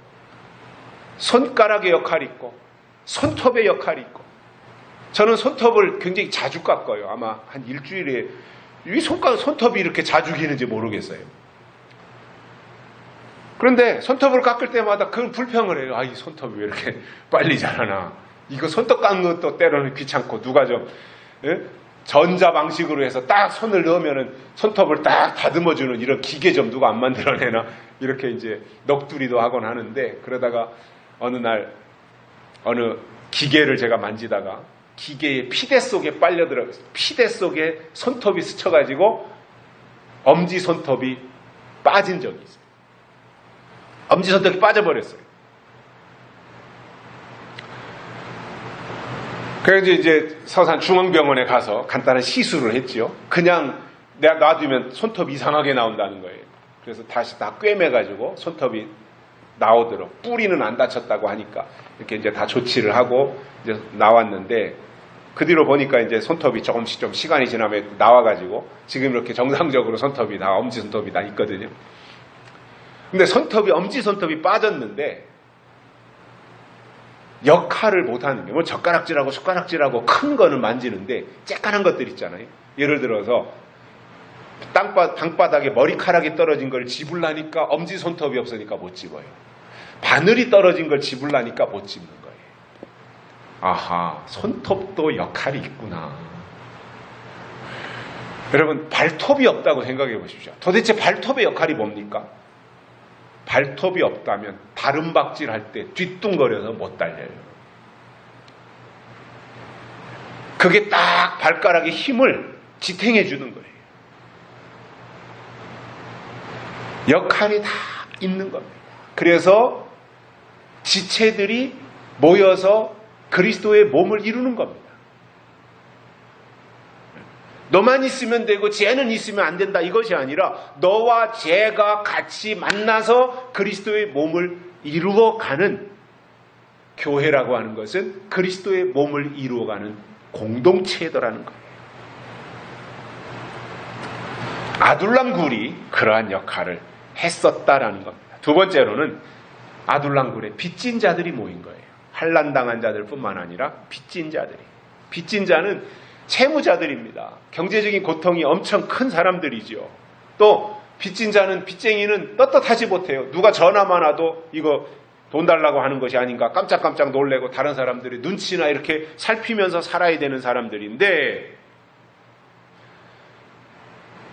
손가락의 역할이 있고, 손톱의 역할이 있고. 저는 손톱을 굉장히 자주 깎아요. 아마 한 일주일에 이 손톱이 이렇게 자주 기는지 모르겠어요. 그런데 손톱을 깎을 때마다 그걸 불평을 해요. 이 손톱이 왜 이렇게 빨리 자라나. 이거 손톱 깎는 것도 때로는 귀찮고, 누가 좀 전자 방식으로 해서 딱 손을 넣으면은 손톱을 딱 다듬어주는 이런 기계 좀 누가 안 만들어내나, 이렇게 이제 넋두리도 하곤 하는데, 그러다가 어느 날 어느 기계를 제가 만지다가 기계의 피대 속에 빨려들어갔어요. 피대 속에 손톱이 스쳐가지고 엄지 손톱이 빠진 적이 있어요. 엄지 손톱이 빠져버렸어요. 그래서 이제 서산 중앙병원에 가서 간단한 시술을 했죠. 그냥 내가 놔두면 손톱이 이상하게 나온다는 거예요. 그래서 다시 다 꿰매가지고 손톱이 나오도록, 뿌리는 안 다쳤다고 하니까 이렇게 이제 다 조치를 하고 이제 나왔는데, 그 뒤로 보니까 이제 손톱이 조금씩 좀 시간이 지나면 나와가지고 지금 이렇게 정상적으로 손톱이 다, 엄지 손톱이 다 있거든요. 근데 엄지 손톱이 빠졌는데 역할을 못하는 게, 뭐 젓가락질하고 숟가락질하고 큰 거는 만지는데 쬐깐한 것들 있잖아요. 예를 들어서 방바닥에 머리카락이 떨어진 걸 집으려니까 엄지 손톱이 없으니까 못 집어요. 바늘이 떨어진 걸 집으려니까 못 집는 거예요. 아하, 손톱도 역할이 있구나. 여러분, 발톱이 없다고 생각해 보십시오. 도대체 발톱의 역할이 뭡니까? 발톱이 없다면 다름박질 할 때 뒤뚱거려서 못 달려요. 그게 딱 발가락의 힘을 지탱해 주는 거예요. 역할이 다 있는 겁니다. 그래서 지체들이 모여서 그리스도의 몸을 이루는 겁니다. 너만 있으면 되고 쟤는 있으면 안 된다, 이것이 아니라 너와 쟤가 같이 만나서 그리스도의 몸을 이루어가는, 교회라고 하는 것은 그리스도의 몸을 이루어가는 공동체더라는 거예요. 아둘람 굴이 그러한 역할을 했었다라는 겁니다. 두 번째로는 아둘람 굴에 빚진 자들이 모인 거예요. 환난당한 자들 뿐만 아니라 빚진 자들이. 빚진 자는 채무자들입니다. 경제적인 고통이 엄청 큰 사람들이죠. 또 빚진 자는, 빚쟁이는 떳떳하지 못해요. 누가 전화만 와도 이거 돈 달라고 하는 것이 아닌가 깜짝깜짝 놀래고 다른 사람들의 눈치나 이렇게 살피면서 살아야 되는 사람들인데,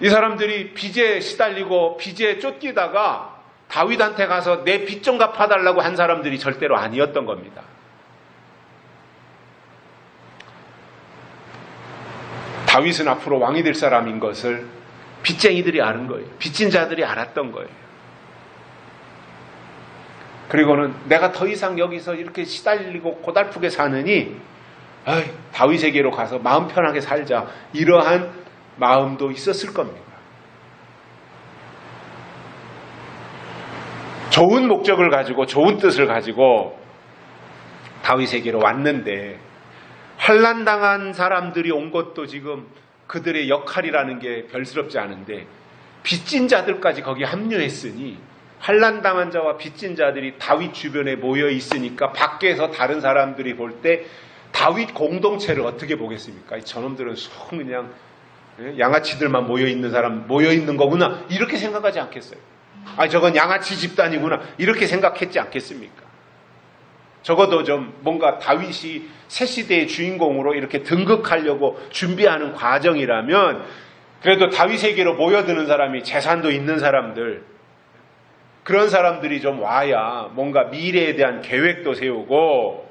이 사람들이 빚에 시달리고 빚에 쫓기다가 다윗한테 가서 내 빚 좀 갚아달라고 한 사람들이 절대로 아니었던 겁니다. 다윗은 앞으로 왕이 될 사람인 것을 빚쟁이들이 아는 거예요. 빚진 자들이 알았던 거예요. 그리고는 내가 더 이상 여기서 이렇게 시달리고 고달프게 사느니 다윗에게로 가서 마음 편하게 살자, 이러한 마음도 있었을 겁니다. 좋은 목적을 가지고, 좋은 뜻을 가지고 다윗에게로 왔는데, 환난당한 사람들이 온 것도 지금 그들의 역할이라는 게 별스럽지 않은데, 빚진 자들까지 거기에 합류했으니, 환난당한 자와 빚진 자들이 다윗 주변에 모여 있으니까 밖에서 다른 사람들이 볼 때 다윗 공동체를 어떻게 보겠습니까? 저놈들은 그냥 양아치들만 모여 있는 거구나, 이렇게 생각하지 않겠어요? 저건 양아치 집단이구나, 이렇게 생각했지 않겠습니까? 적어도 좀 뭔가 다윗이 새 시대의 주인공으로 이렇게 등극하려고 준비하는 과정이라면 그래도 다윗에게로 모여드는 사람이 재산도 있는 사람들, 그런 사람들이 좀 와야 뭔가 미래에 대한 계획도 세우고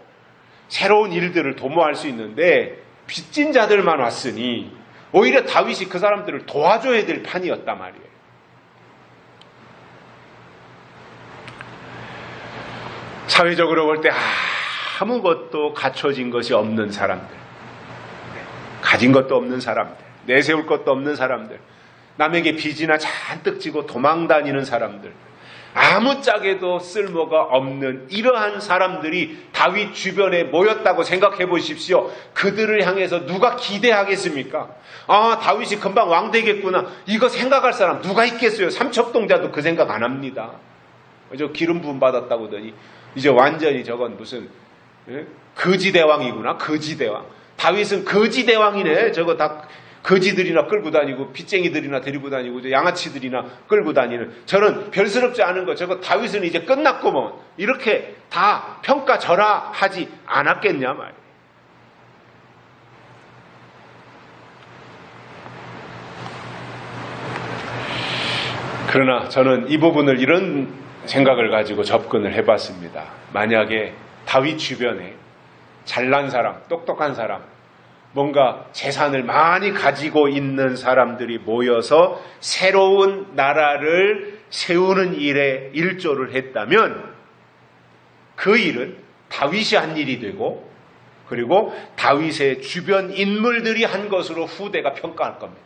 새로운 일들을 도모할 수 있는데, 빚진 자들만 왔으니 오히려 다윗이 그 사람들을 도와줘야 될 판이었단 말이에요. 사회적으로 볼 때 아무것도 갖춰진 것이 없는 사람들, 가진 것도 없는 사람들, 내세울 것도 없는 사람들, 남에게 빚이나 잔뜩 지고 도망다니는 사람들, 아무짝에도 쓸모가 없는 이러한 사람들이 다윗 주변에 모였다고 생각해 보십시오. 그들을 향해서 누가 기대하겠습니까? 다윗이 금방 왕 되겠구나, 이거 생각할 사람 누가 있겠어요? 삼척동자도 그 생각 안 합니다. 저 기름 부음 받았다고 하더니 이제 완전히 저건 무슨 거지대왕이구나. 거지대왕. 다윗은 거지대왕이네. 저거 다 거지들이나 끌고 다니고 빚쟁이들이나 데리고 다니고 양아치들이나 끌고 다니는 저는 별스럽지 않은 거, 저거 다윗은 이제 끝났구먼, 이렇게 다 평가절하하지 않았겠냐 말이에요. 그러나 저는 이 부분을 이런 생각을 가지고 접근을 해봤습니다. 만약에 다윗 주변에 잘난 사람, 똑똑한 사람, 뭔가 재산을 많이 가지고 있는 사람들이 모여서 새로운 나라를 세우는 일에 일조를 했다면 그 일은 다윗이 한 일이 되고, 그리고 다윗의 주변 인물들이 한 것으로 후대가 평가할 겁니다.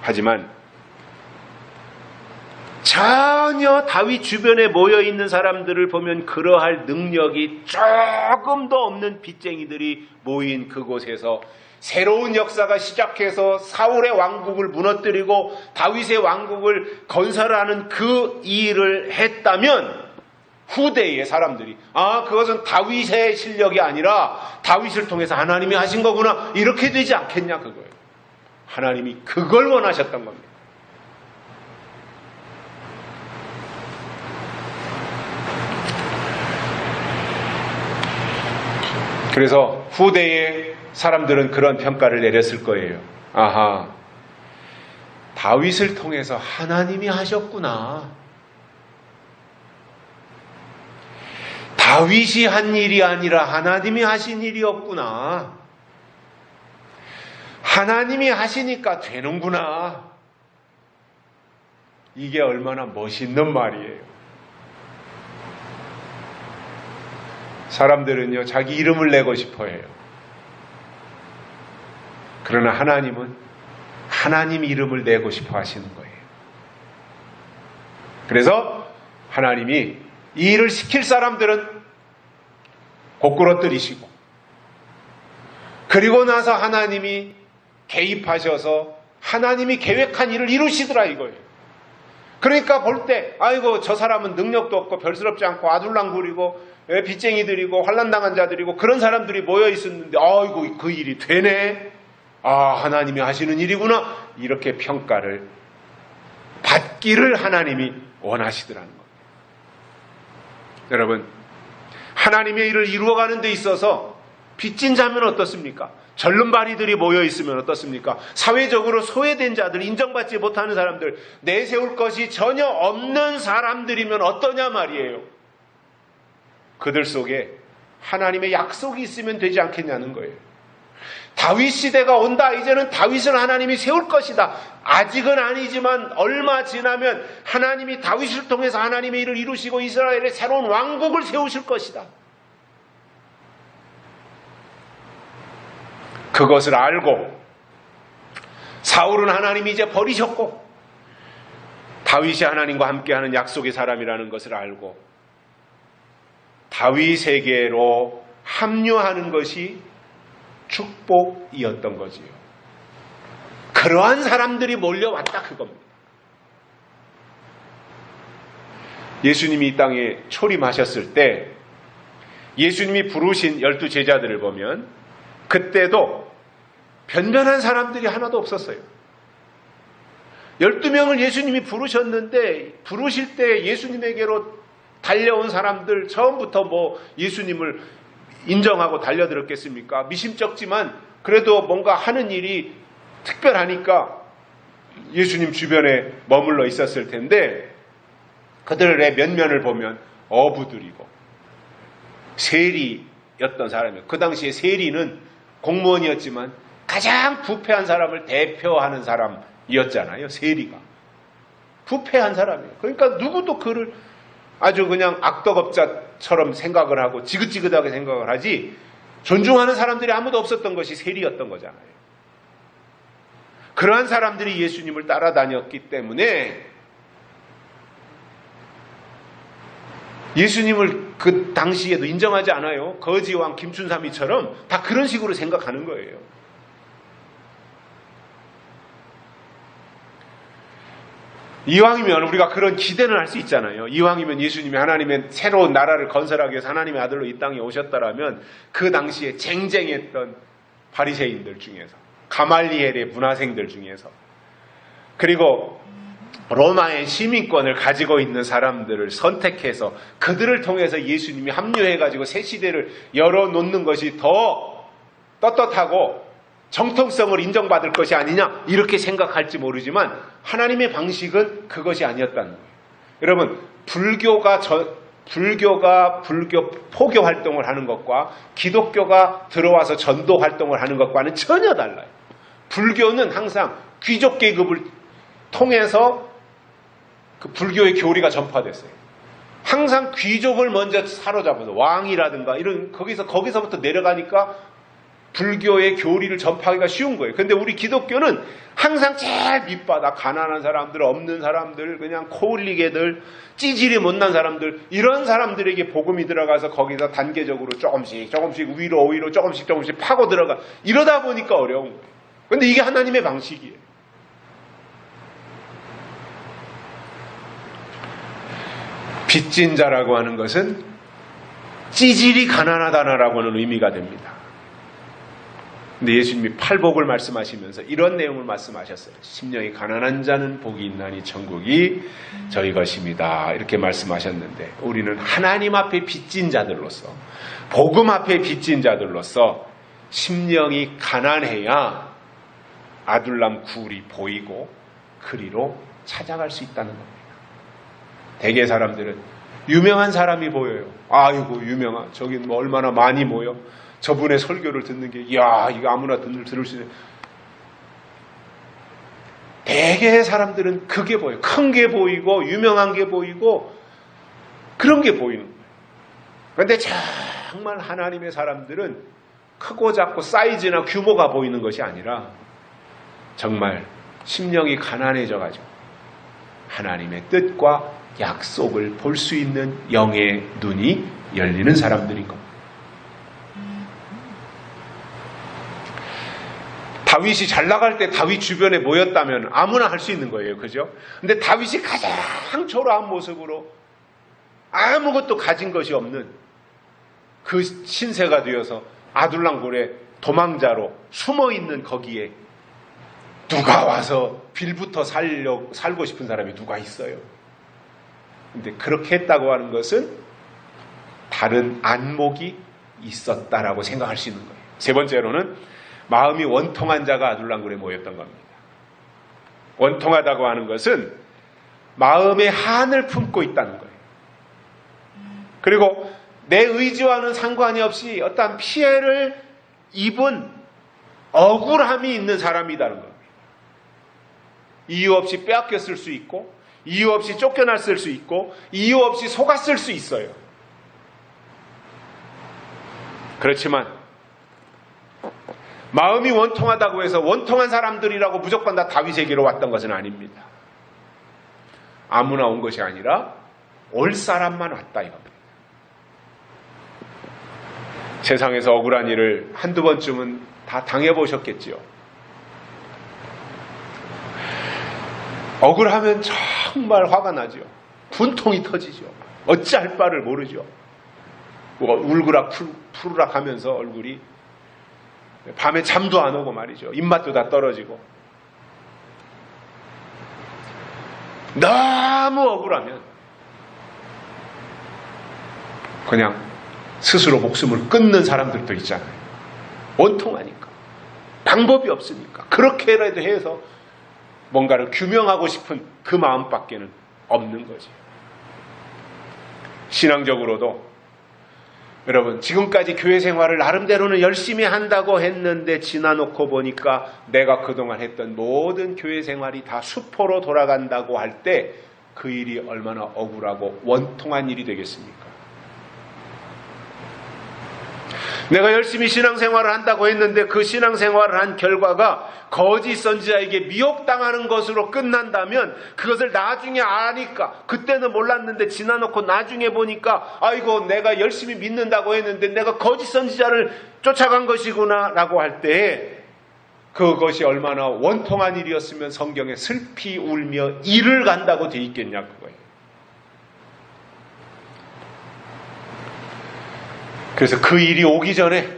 하지만 전혀 다윗 주변에 모여있는 사람들을 보면 그러할 능력이 조금도 없는 빚쟁이들이 모인 그곳에서 새로운 역사가 시작해서 사울의 왕국을 무너뜨리고 다윗의 왕국을 건설하는 그 일을 했다면 후대의 사람들이 그것은 다윗의 실력이 아니라 다윗을 통해서 하나님이 하신 거구나, 이렇게 되지 않겠냐 그거예요. 하나님이 그걸 원하셨던 겁니다. 그래서 후대의 사람들은 그런 평가를 내렸을 거예요. 다윗을 통해서 하나님이 하셨구나. 다윗이 한 일이 아니라 하나님이 하신 일이었구나. 하나님이 하시니까 되는구나. 이게 얼마나 멋있는 말이에요. 사람들은요, 자기 이름을 내고 싶어 해요. 그러나 하나님은 하나님 이름을 내고 싶어 하시는 거예요. 그래서 하나님이 이 일을 시킬 사람들은 고꾸러뜨리시고, 그리고 나서 하나님이 개입하셔서 하나님이 계획한 일을 이루시더라 이거예요. 그러니까 볼 때 저 사람은 능력도 없고 별스럽지 않고 아둘랑거리고 빚쟁이들이고 환난당한 자들이고 그런 사람들이 모여 있었는데 그 일이 되네, 하나님이 하시는 일이구나, 이렇게 평가를 받기를 하나님이 원하시더라는 겁니다. 여러분, 하나님의 일을 이루어가는 데 있어서 빚진 자면 어떻습니까? 절름발이들이 모여 있으면 어떻습니까? 사회적으로 소외된 자들, 인정받지 못하는 사람들, 내세울 것이 전혀 없는 사람들이면 어떠냐 말이에요. 그들 속에 하나님의 약속이 있으면 되지 않겠냐는 거예요. 다윗 시대가 온다. 이제는 다윗을 하나님이 세울 것이다. 아직은 아니지만 얼마 지나면 하나님이 다윗을 통해서 하나님의 일을 이루시고 이스라엘의 새로운 왕국을 세우실 것이다. 그것을 알고 사울은 하나님이 이제 버리셨고 다윗이 하나님과 함께하는 약속의 사람이라는 것을 알고 다윗에게로 합류하는 것이 축복이었던 거지요. 그러한 사람들이 몰려왔다 그겁니다. 예수님이 이 땅에 초림하셨을 때 예수님이 부르신 12 제자들을 보면 그때도 변변한 사람들이 하나도 없었어요. 12명을 예수님이 부르셨는데 부르실 때 예수님에게로 달려온 사람들 처음부터 예수님을 인정하고 달려들었겠습니까? 미심쩍지만 그래도 뭔가 하는 일이 특별하니까 예수님 주변에 머물러 있었을 텐데 그들의 면면을 보면 어부들이고 세리였던 사람이에요. 그 당시에 세리는 공무원이었지만 가장 부패한 사람을 대표하는 사람이었잖아요. 세리가. 부패한 사람이에요. 그러니까 누구도 그를 아주 그냥 악덕업자처럼 생각을 하고 지긋지긋하게 생각을 하지 존중하는 사람들이 아무도 없었던 것이 세리였던 거잖아요. 그러한 사람들이 예수님을 따라다녔기 때문에 예수님을 그 당시에도 인정하지 않아요. 거지왕 김춘삼이처럼 다 그런 식으로 생각하는 거예요. 이왕이면 우리가 그런 기대는 할 수 있잖아요. 이왕이면 예수님이 하나님의 새로운 나라를 건설하기 위해서 하나님의 아들로 이 땅에 오셨다라면 그 당시에 쟁쟁했던 바리새인들 중에서 가말리엘의 문화생들 중에서 그리고 로마의 시민권을 가지고 있는 사람들을 선택해서 그들을 통해서 예수님이 합류해가지고 새 시대를 열어놓는 것이 더 떳떳하고 정통성을 인정받을 것이 아니냐 이렇게 생각할지 모르지만 하나님의 방식은 그것이 아니었다는 거예요. 여러분 불교가 포교 활동을 하는 것과 기독교가 들어와서 전도 활동을 하는 것과는 전혀 달라요. 불교는 항상 귀족 계급을 통해서 그 불교의 교리가 전파됐어요. 항상 귀족을 먼저 사로잡아서 왕이라든가 이런 거기서부터 내려가니까 불교의 교리를 전파하기가 쉬운 거예요. 근데 우리 기독교는 항상 제일 밑바닥 가난한 사람들, 없는 사람들, 그냥 코 흘리게들, 찌질이 못난 사람들 이런 사람들에게 복음이 들어가서 거기서 단계적으로 조금씩 위로 조금씩 파고 들어가 이러다 보니까 어려운 거예요. 근데 이게 하나님의 방식이에요. 빚진 자라고 하는 것은 찌질이 가난하다라고 하는 의미가 됩니다. 근데 예수님이 팔복을 말씀하시면서 이런 내용을 말씀하셨어요. 심령이 가난한 자는 복이 있나니 천국이 저희 것입니다. 이렇게 말씀하셨는데 우리는 하나님 앞에 빚진 자들로서 복음 앞에 빚진 자들로서 심령이 가난해야 아둘람 굴이 보이고 그리로 찾아갈 수 있다는 겁니다. 대개 사람들은 유명한 사람이 보여요. 아이고 유명한 저기 뭐 얼마나 많이 모여 저분의 설교를 듣는 게 이야 이거 아무나 들을 수 있는 대개의 사람들은 그게 보여요. 큰 게 보이고 유명한 게 보이고 그런 게 보이는 거예요. 그런데 정말 하나님의 사람들은 크고 작고 사이즈나 규모가 보이는 것이 아니라 정말 심령이 가난해져가지고 하나님의 뜻과 약속을 볼 수 있는 영의 눈이 열리는 사람들인 겁니다. 다윗이 잘 나갈 때 다윗 주변에 모였다면 아무나 할 수 있는 거예요. 그죠? 근데 다윗이 가장 초라한 모습으로 아무것도 가진 것이 없는 그 신세가 되어서 아둘람굴의 도망자로 숨어있는 거기에 누가 와서 빌부터 살고 싶은 사람이 누가 있어요? 근데 그렇게 했다고 하는 것은 다른 안목이 있었다라고 생각할 수 있는 거예요. 세 번째로는 마음이 원통한 자가 아둘람굴에 모였던 겁니다. 원통하다고 하는 것은 마음의 한을 품고 있다는 거예요. 그리고 내 의지와는 상관이 없이 어떠한 피해를 입은 억울함이 있는 사람이라는 겁니다. 이유 없이 빼앗겼을 수 있고 이유 없이 쫓겨났을 수 있고 이유 없이 속았을 수 있어요. 그렇지만 마음이 원통하다고 해서 원통한 사람들이라고 무조건 다 다윗에게로 왔던 것은 아닙니다. 아무나 온 것이 아니라 올 사람만 왔다 이겁니다. 세상에서 억울한 일을 한두 번쯤은 다 당해보셨겠지요. 억울하면 정말 화가 나죠. 분통이 터지죠. 어찌할 바를 모르죠. 울그락 푸르락 하면서 얼굴이 밤에 잠도 안 오고 말이죠. 입맛도 다 떨어지고 너무 억울하면 그냥 스스로 목숨을 끊는 사람들도 있잖아요. 원통하니까. 방법이 없으니까 그렇게라도 해서 뭔가를 규명하고 싶은 그 마음밖에는 없는 거죠. 신앙적으로도 여러분, 지금까지 교회 생활을 나름대로는 열심히 한다고 했는데 지나놓고 보니까 내가 그동안 했던 모든 교회 생활이 다 수포로 돌아간다고 할 때 그 일이 얼마나 억울하고 원통한 일이 되겠습니까? 내가 열심히 신앙생활을 한다고 했는데 그 신앙생활을 한 결과가 거짓 선지자에게 미혹당하는 것으로 끝난다면 그것을 나중에 아니까, 그때는 몰랐는데 지나놓고 나중에 보니까 아이고 내가 열심히 믿는다고 했는데 내가 거짓 선지자를 쫓아간 것이구나 라고 할 때 그것이 얼마나 원통한 일이었으면 성경에 슬피 울며 이를 간다고 돼 있겠냐 그거예요. 그래서 그 일이 오기 전에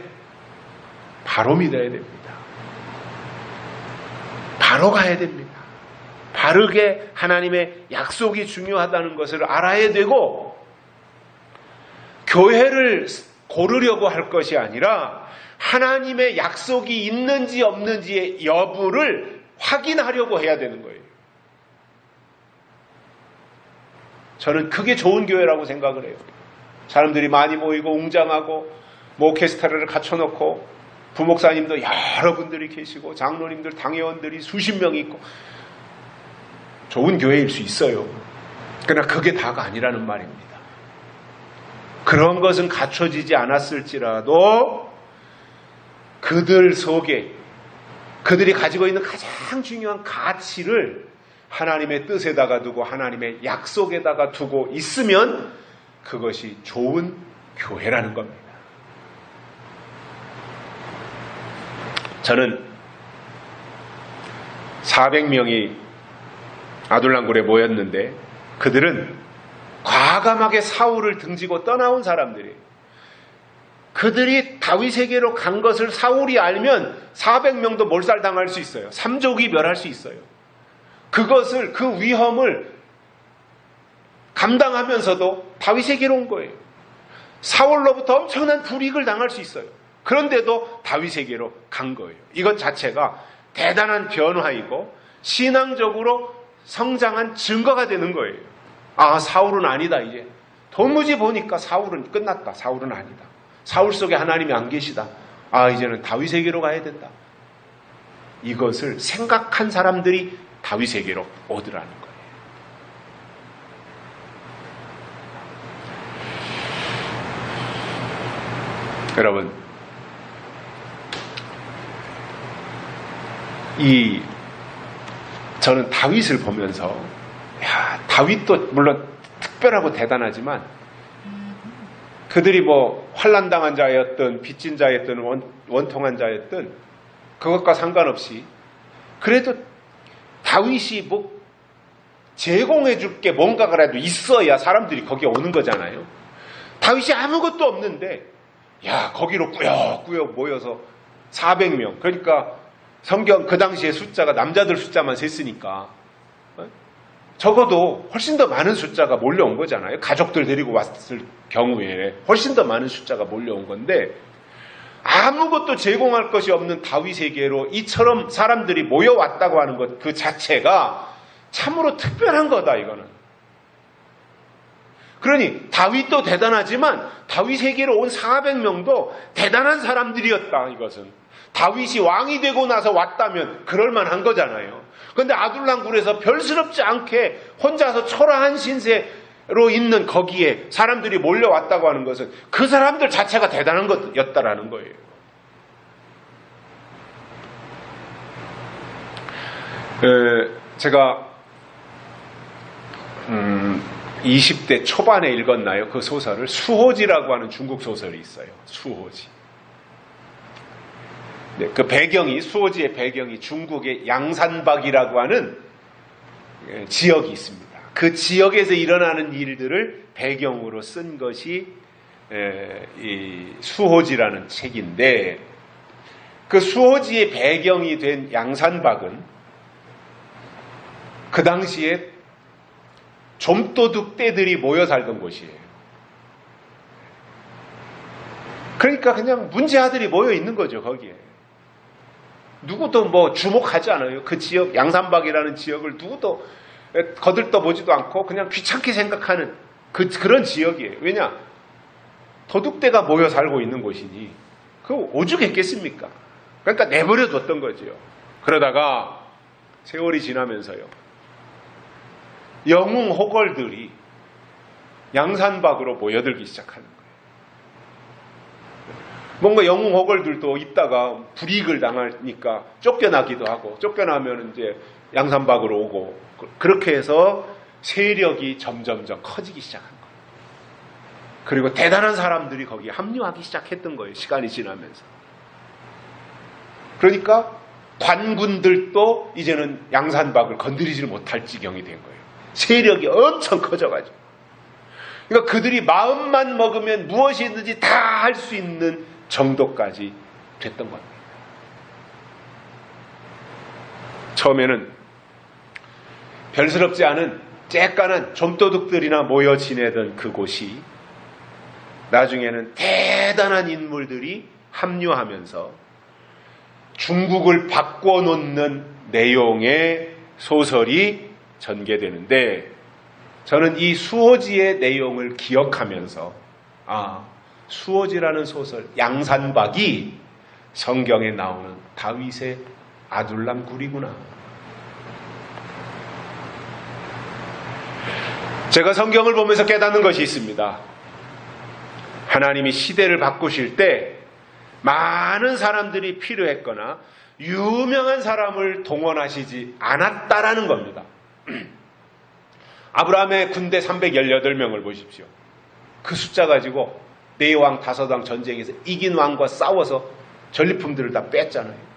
바로 믿어야 됩니다. 바로 가야 됩니다. 바르게 하나님의 약속이 중요하다는 것을 알아야 되고, 교회를 고르려고 할 것이 아니라 하나님의 약속이 있는지 없는지의 여부를 확인하려고 해야 되는 거예요. 저는 그게 좋은 교회라고 생각을 해요. 사람들이 많이 모이고 웅장하고 오케스트라를 갖춰놓고 부목사님도 여러분들이 계시고 장로님들, 당회원들이 수십 명 있고 좋은 교회일 수 있어요. 그러나 그게 다가 아니라는 말입니다. 그런 것은 갖춰지지 않았을지라도 그들 속에 그들이 가지고 있는 가장 중요한 가치를 하나님의 뜻에다가 두고 하나님의 약속에다가 두고 있으면 그것이 좋은 교회라는 겁니다. 저는 400명이 아둘람굴에 모였는데 그들은 과감하게 사울을 등지고 떠나온 사람들이에요. 그들이 다윗에게로 간 것을 사울이 알면 400명도 몰살당할 수 있어요. 삼족이 멸할 수 있어요. 그것을, 그 위험을 감당하면서도 다윗에게로 온 거예요. 사울로부터 엄청난 불이익을 당할 수 있어요. 그런데도 다윗에게로 간 거예요. 이것 자체가 대단한 변화이고 신앙적으로 성장한 증거가 되는 거예요. 아, 사울은 아니다 이제. 도무지 보니까 사울은 끝났다. 사울은 아니다. 사울 속에 하나님이 안 계시다. 아, 이제는 다윗에게로 가야 된다. 이것을 생각한 사람들이 다윗에게로 오더라는 거예요. 여러분, 저는 다윗을 보면서 다윗도 물론 특별하고 대단하지만 그들이 뭐 환난당한 자였든 빚진 자였든 원통한 자였든 그것과 상관없이 그래도 다윗이 뭐 제공해 줄 게 뭔가라도 있어야 사람들이 거기에 오는 거잖아요. 다윗이 아무것도 없는데 거기로 꾸역꾸역 모여서 400명, 그러니까 성경 그 당시에 숫자가 남자들 숫자만 셌으니까 적어도 훨씬 더 많은 숫자가 몰려온 거잖아요. 가족들 데리고 왔을 경우에 훨씬 더 많은 숫자가 몰려온 건데 아무것도 제공할 것이 없는 다윗에게로 이처럼 사람들이 모여왔다고 하는 것 그 자체가 참으로 특별한 거다 이거는. 그러니 다윗도 대단하지만 다윗에게로 온 400명도 대단한 사람들이었다 이것은. 다윗이 왕이 되고 나서 왔다면 그럴만한 거잖아요. 그런데 아둘람굴에서 별스럽지 않게 혼자서 초라한 신세로 있는 거기에 사람들이 몰려왔다고 하는 것은 그 사람들 자체가 대단한 것이었다라는 거예요. 제가 20대 초반에 읽었나요? 그 소설을 수호지라고 하는 중국 소설이 있어요. 수호지. 네, 그 배경이 수호지의 배경이 중국의 양산박이라고 하는 지역이 있습니다. 그 지역에서 일어나는 일들을 배경으로 쓴 것이 이 수호지라는 책인데 그 수호지의 배경이 된 양산박은 그 당시에 좀도둑 떼들이 모여 살던 곳이에요. 그러니까 그냥 문제아들이 모여 있는 거죠, 거기에. 누구도 뭐 주목하지 않아요. 그 지역, 양산박이라는 지역을 누구도 거들떠 보지도 않고 그냥 귀찮게 생각하는 그런 지역이에요. 왜냐? 도둑대가 모여 살고 있는 곳이니 그 오죽했겠습니까? 그러니까 내버려 뒀던 거죠. 그러다가 세월이 지나면서요, 영웅 호걸들이 양산박으로 모여들기 시작하는 거예요. 뭔가 영웅 호걸들도 있다가 불이익을 당하니까 쫓겨나기도 하고, 쫓겨나면 이제 양산박으로 오고, 그렇게 해서 세력이 점점점 커지기 시작한 거예요. 그리고 대단한 사람들이 거기에 합류하기 시작했던 거예요. 시간이 지나면서. 그러니까 관군들도 이제는 양산박을 건드리지 못할 지경이 된 거예요. 세력이 엄청 커져가지고. 그러니까 그들이 마음만 먹으면 무엇이든지 다 할 수 있는 정도까지 됐던 겁니다. 처음에는 별스럽지 않은 쬐깐한 좀도둑들이나 모여 지내던 그곳이 나중에는 대단한 인물들이 합류하면서 중국을 바꿔놓는 내용의 소설이 전개되는데, 저는 이 수호지의 내용을 기억하면서 수호지라는 소설, 양산박이 성경에 나오는 다윗의 아둘람 굴이구나. 제가 성경을 보면서 깨닫는 것이 있습니다. 하나님이 시대를 바꾸실 때 많은 사람들이 필요했거나 유명한 사람을 동원하시지 않았다라는 겁니다. 아브라함의 군대 318명을 보십시오. 그 숫자 가지고 네 왕 다섯 왕 전쟁에서 이긴 왕과 싸워서 전리품들을 다 뺐잖아요.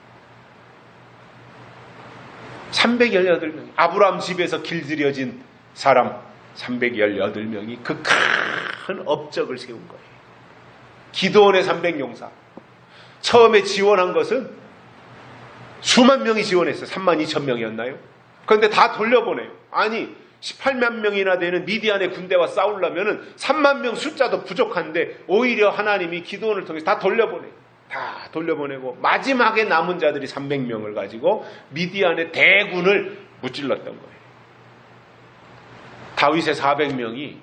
318명. 아브라함 집에서 길들여진 사람 318명이 그 큰 업적을 세운 거예요. 기드온의 300용사. 처음에 지원한 것은 수만 명이 지원했어요. 32,000명이었나요? 그런데 다 돌려보내요. 아니, 18만 명이나 되는 미디안의 군대와 싸우려면 3만 명 숫자도 부족한데 오히려 하나님이 기드온을 통해서 다 돌려보내요. 다 돌려보내고 마지막에 남은 자들이 300명을 가지고 미디안의 대군을 무찔렀던 거예요. 다윗의 400명이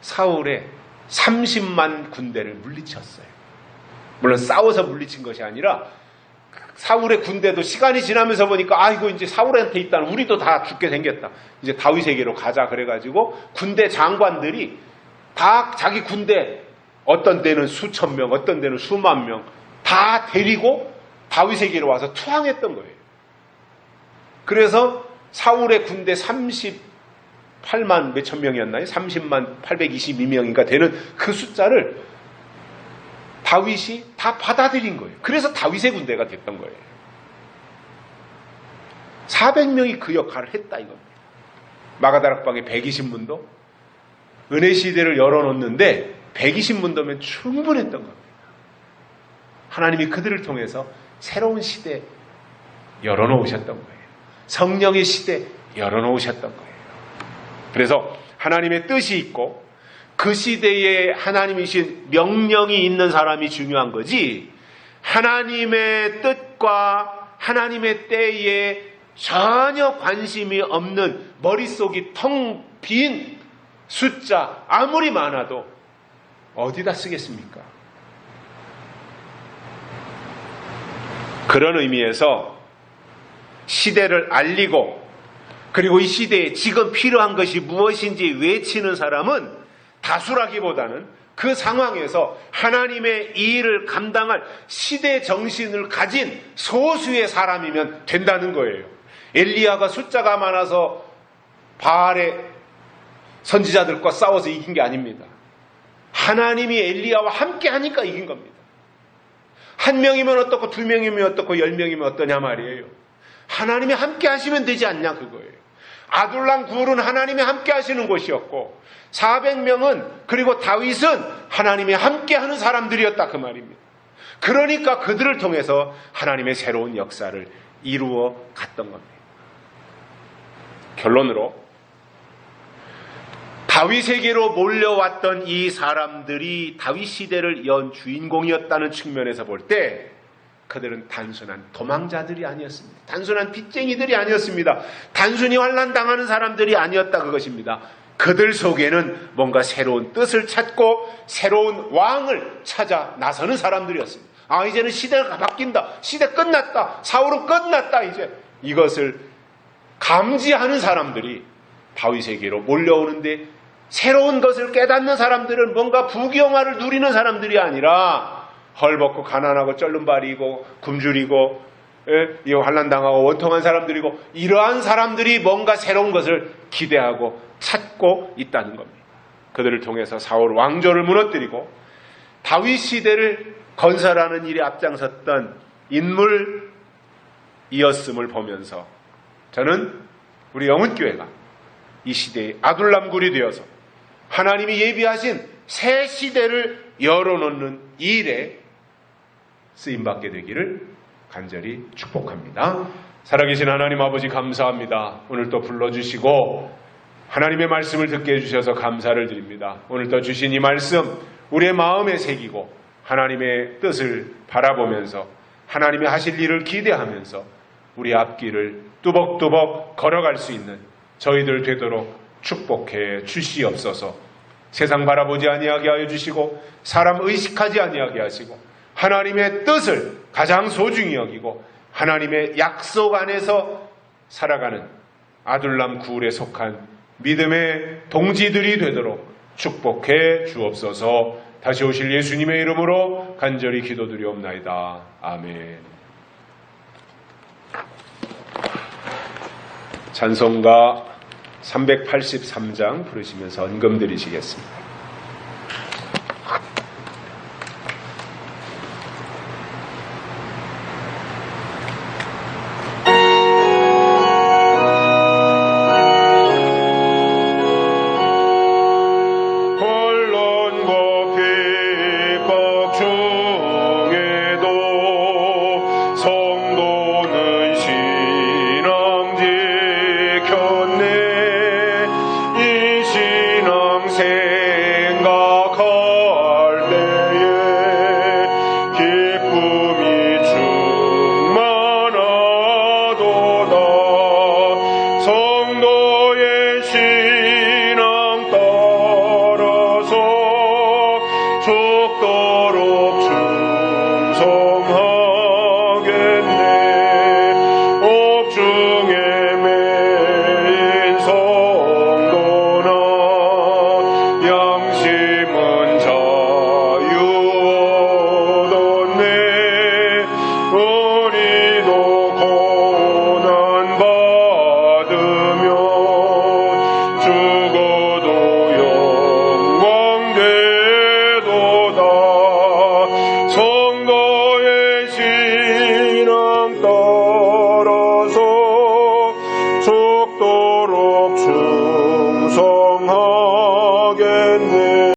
사울의 30만 군대를 물리쳤어요. 물론 싸워서 물리친 것이 아니라 사울의 군대도 시간이 지나면서 보니까 이거 이제 사울한테 있다는, 우리도 다 죽게 생겼다. 이제 다윗에게로 가자 그래가지고 군대 장관들이 다 자기 군대, 어떤 데는 수천 명, 어떤 데는 수만 명 다 데리고 다윗에게로 와서 투항했던 거예요. 그래서 사울의 군대 38만 몇천 명이었나요? 30만 822명인가 되는 그 숫자를 다윗이 다 받아들인 거예요. 그래서 다윗의 군대가 됐던 거예요. 400명이 그 역할을 했다 이겁니다. 마가다락방에 120문도, 은혜 시대를 열어놓는데 120문도면 충분했던 겁니다. 하나님이 그들을 통해서 새로운 시대 열어놓으셨던 거예요. 성령의 시대 열어놓으셨던 거예요. 그래서 하나님의 뜻이 있고 그 시대에 하나님이신 명령이 있는 사람이 중요한 거지, 하나님의 뜻과 하나님의 때에 전혀 관심이 없는 머릿속이 텅 빈 숫자 아무리 많아도 어디다 쓰겠습니까? 그런 의미에서 시대를 알리고 그리고 이 시대에 지금 필요한 것이 무엇인지 외치는 사람은 다수라기보다는 그 상황에서 하나님의 이 일을 감당할 시대 정신을 가진 소수의 사람이면 된다는 거예요. 엘리야가 숫자가 많아서 바알의 선지자들과 싸워서 이긴 게 아닙니다. 하나님이 엘리야와 함께 하니까 이긴 겁니다. 한 명이면 어떻고, 두 명이면 어떻고, 10명이면 어떠냐 말이에요. 하나님이 함께 하시면 되지 않냐 그거예요. 아둘람 굴은 하나님이 함께 하시는 곳이었고 400명은, 그리고 다윗은 하나님이 함께 하는 사람들이었다 그 말입니다. 그러니까 그들을 통해서 하나님의 새로운 역사를 이루어 갔던 겁니다. 결론으로 다윗에게로 몰려왔던 이 사람들이 다윗 시대를 연 주인공이었다는 측면에서 볼 때 그들은 단순한 도망자들이 아니었습니다. 단순한 빚쟁이들이 아니었습니다. 단순히 환난당하는 사람들이 아니었다 그것입니다. 그들 속에는 뭔가 새로운 뜻을 찾고 새로운 왕을 찾아 나서는 사람들이었습니다. 이제는 시대가 바뀐다. 시대 끝났다. 사울은 끝났다. 이제 이것을 감지하는 사람들이 다윗에게로 몰려오는데, 새로운 것을 깨닫는 사람들은 뭔가 부귀영화를 누리는 사람들이 아니라 헐벗고 가난하고 쩔름발이고 굶주리고 이 환난당하고 원통한 사람들이고, 이러한 사람들이 뭔가 새로운 것을 기대하고 찾고 있다는 겁니다. 그들을 통해서 사울 왕조를 무너뜨리고 다윗 시대를 건설하는 일에 앞장섰던 인물이었음을 보면서 저는 우리 영훈교회가 이 시대의 아둘람굴이 되어서 하나님이 예비하신 새 시대를 열어놓는 일에 쓰임받게 되기를 간절히 축복합니다. 살아계신 하나님 아버지 감사합니다. 오늘 또 불러주시고 하나님의 말씀을 듣게 해주셔서 감사를 드립니다. 오늘 또 주신 이 말씀 우리의 마음에 새기고 하나님의 뜻을 바라보면서 하나님의 하실 일을 기대하면서 우리 앞길을 뚜벅뚜벅 걸어갈 수 있는 저희들 되도록 축복해 주시옵소서. 세상 바라보지 아니하게 하여 주시고 사람 의식하지 아니하게 하시고 하나님의 뜻을 가장 소중히 여기고 하나님의 약속 안에서 살아가는 아둘람 굴에 속한 믿음의 동지들이 되도록 축복해 주옵소서. 다시 오실 예수님의 이름으로 간절히 기도드리옵나이다. 아멘. 찬송가 383장 부르시면서 언금 드리시겠습니다. 축도